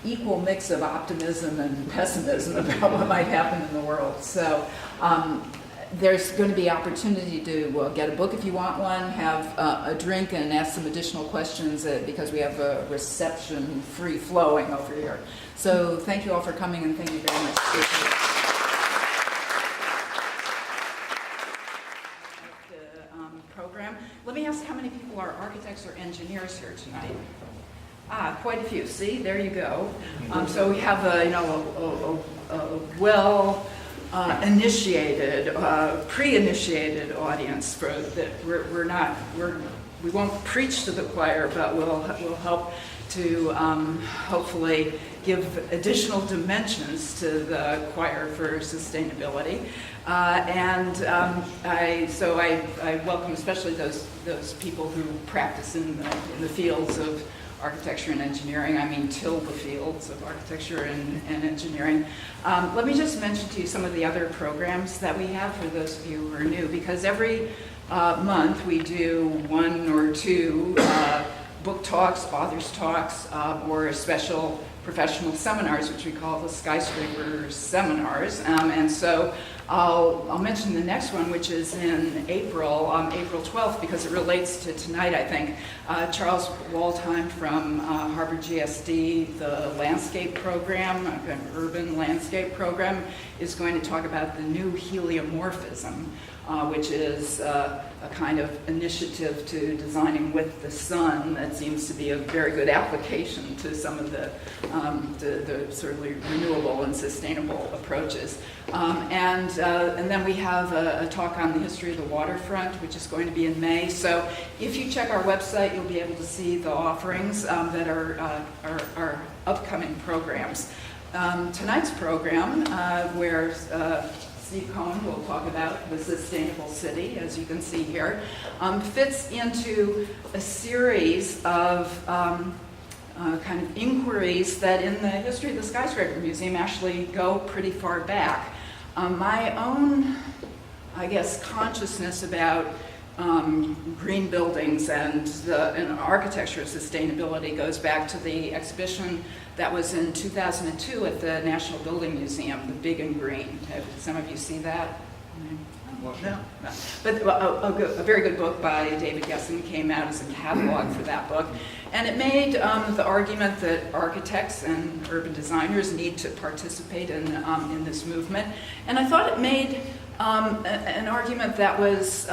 equal mix of optimism and pessimism about what might happen in the world. So there's going to be opportunity to get a book if you want one, have a drink, and ask some additional questions because we have a reception free flowing over here. So thank you all for coming, and thank you very much. Program. Let me ask how many people are architects or engineers here tonight? Quite a few. See, there you go. So we have a well initiated, pre-initiated audience for that. We won't preach to the choir, but we'll help to hopefully give additional dimensions to the choir for sustainability. I welcome especially those people who practice in the fields of architecture and engineering. I mean, till the fields of architecture and engineering. Let me just mention to you some of the other programs that we have for those of you who are new, because every month we do 1 or 2 book talks, authors talks, or a special professional seminars, which we call the Skyscraper seminars. And so I'll mention the next one, which is in April, April 12th, because it relates to tonight, I think. Charles Waldheim from Harvard GSD, the landscape program, an urban landscape program, is going to talk about the new heliomorphism, which is a kind of initiative to designing with the sun that seems to be a very good application to some of the sort of renewable and sustainable approaches. And then we have a talk on the history of the waterfront, which is going to be in May. So if you check our website, you'll be able to see the offerings that are our upcoming programs. Tonight's program, where Steve Cohen will talk about the sustainable city, as you can see here, fits into a series of kind of inquiries that in the history of the Skyscraper Museum actually go pretty far back. My own, I guess, consciousness about green buildings and architecture sustainability goes back to the exhibition that was in 2002 at the National Building Museum, The Big and Green. Have some of you seen that? No. But a very good book by David Gessen came out as a catalog for that book. And it made the argument that architects and urban designers need to participate in this movement. And I thought it made an argument that was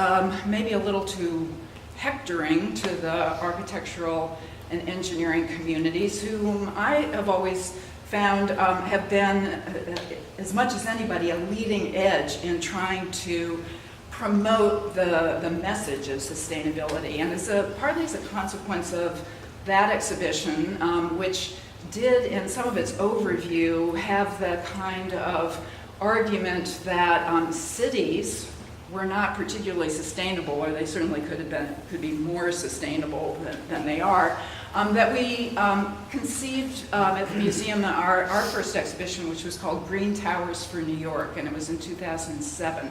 maybe a little too hectoring to the architectural and engineering communities, whom I have always found have been, as much as anybody, a leading edge in trying to promote the message of sustainability. And partly as a consequence of that exhibition, which did, in some of its overview, have the kind of argument that cities were not particularly sustainable, or they certainly could be more sustainable than they are, that we conceived at the museum our first exhibition, which was called Green Towers for New York, and it was in 2007.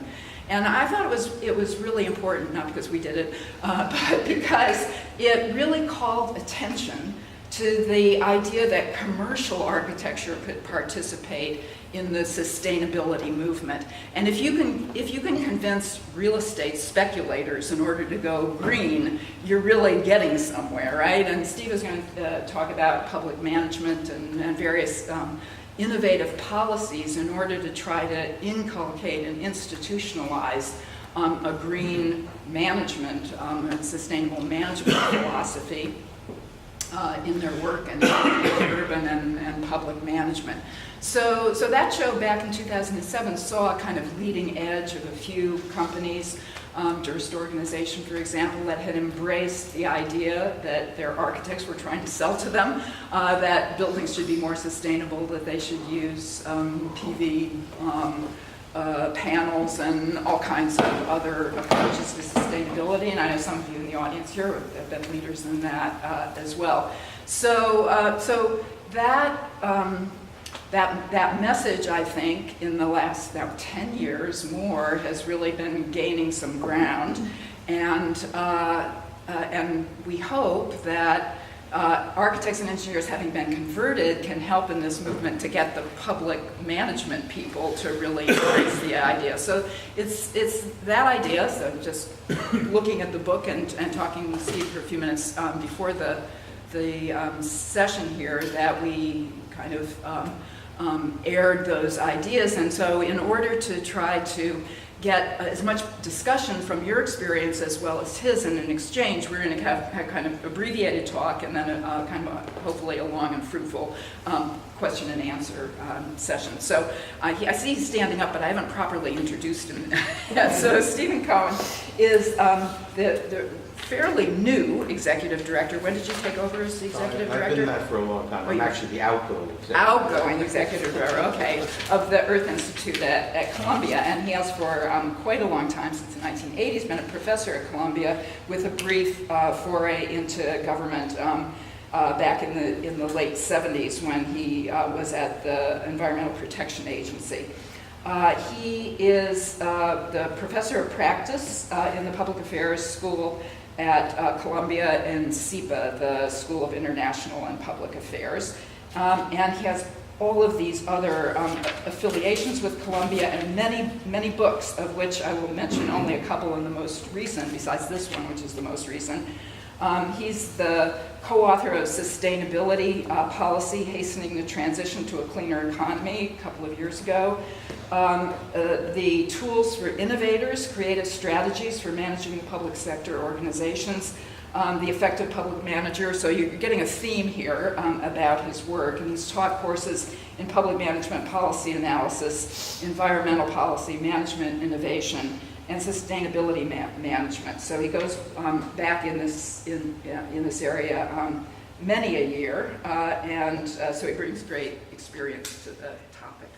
And I thought it was really important, not because we did it, but because it really called attention to the idea that commercial architecture could participate in the sustainability movement. And if you can convince real estate speculators in order to go green, you're really getting somewhere, right? And Steve is going to talk about public management and various innovative policies in order to try to inculcate and institutionalize a green management and sustainable management philosophy in their work in urban and public management. So that show back in 2007 saw a kind of leading edge of a few companies, Durst Organization, for example, that had embraced the idea that their architects were trying to sell to them, that buildings should be more sustainable, that they should use PV panels and all kinds of other approaches to sustainability. And I know some of you in the audience here have been leaders in that as well. So that message, I think, in the last 10 years more, has really been gaining some ground, and we hope that architects and engineers, having been converted, can help in this movement to get the public management people to really embrace the idea. So it's that idea. So just looking at the book and talking with Steve for a few minutes before the session here, that we kind of aired those ideas. And so in order to try to get as much discussion from your experience as well as his in an exchange, we're going to have a kind of abbreviated talk and then a kind of hopefully a long and fruitful question and answer session. So I see he's standing up, but I haven't properly introduced him yet. So Stephen Cohen is the fairly new executive director. When did you take over as the executive director? I've been that for a long time. I'm actually the outgoing executive. Outgoing executive director, okay, of the Earth Institute at Columbia, and he has for quite a long time, since the 1980s, been a professor at Columbia with a brief foray into government back in the late 70s when he was at the Environmental Protection Agency. He is the professor of practice in the Public Affairs School at Columbia and SIPA, the School of International and Public Affairs. And he has all of these other affiliations with Columbia and many, many books, of which I will mention only a couple in the most recent, besides this one, which is the most recent. He's the co-author of Sustainability Policy, Hastening the Transition to a Cleaner Economy, a couple of years ago. The Tools for Innovators, Creative Strategies for Managing the Public Sector Organizations, The Effective Public Manager. So you're getting a theme here about his work, and he's taught courses in public management policy analysis, environmental policy, management innovation, and sustainability management. So he goes back in this area many a year, and so he brings great experience to the topic.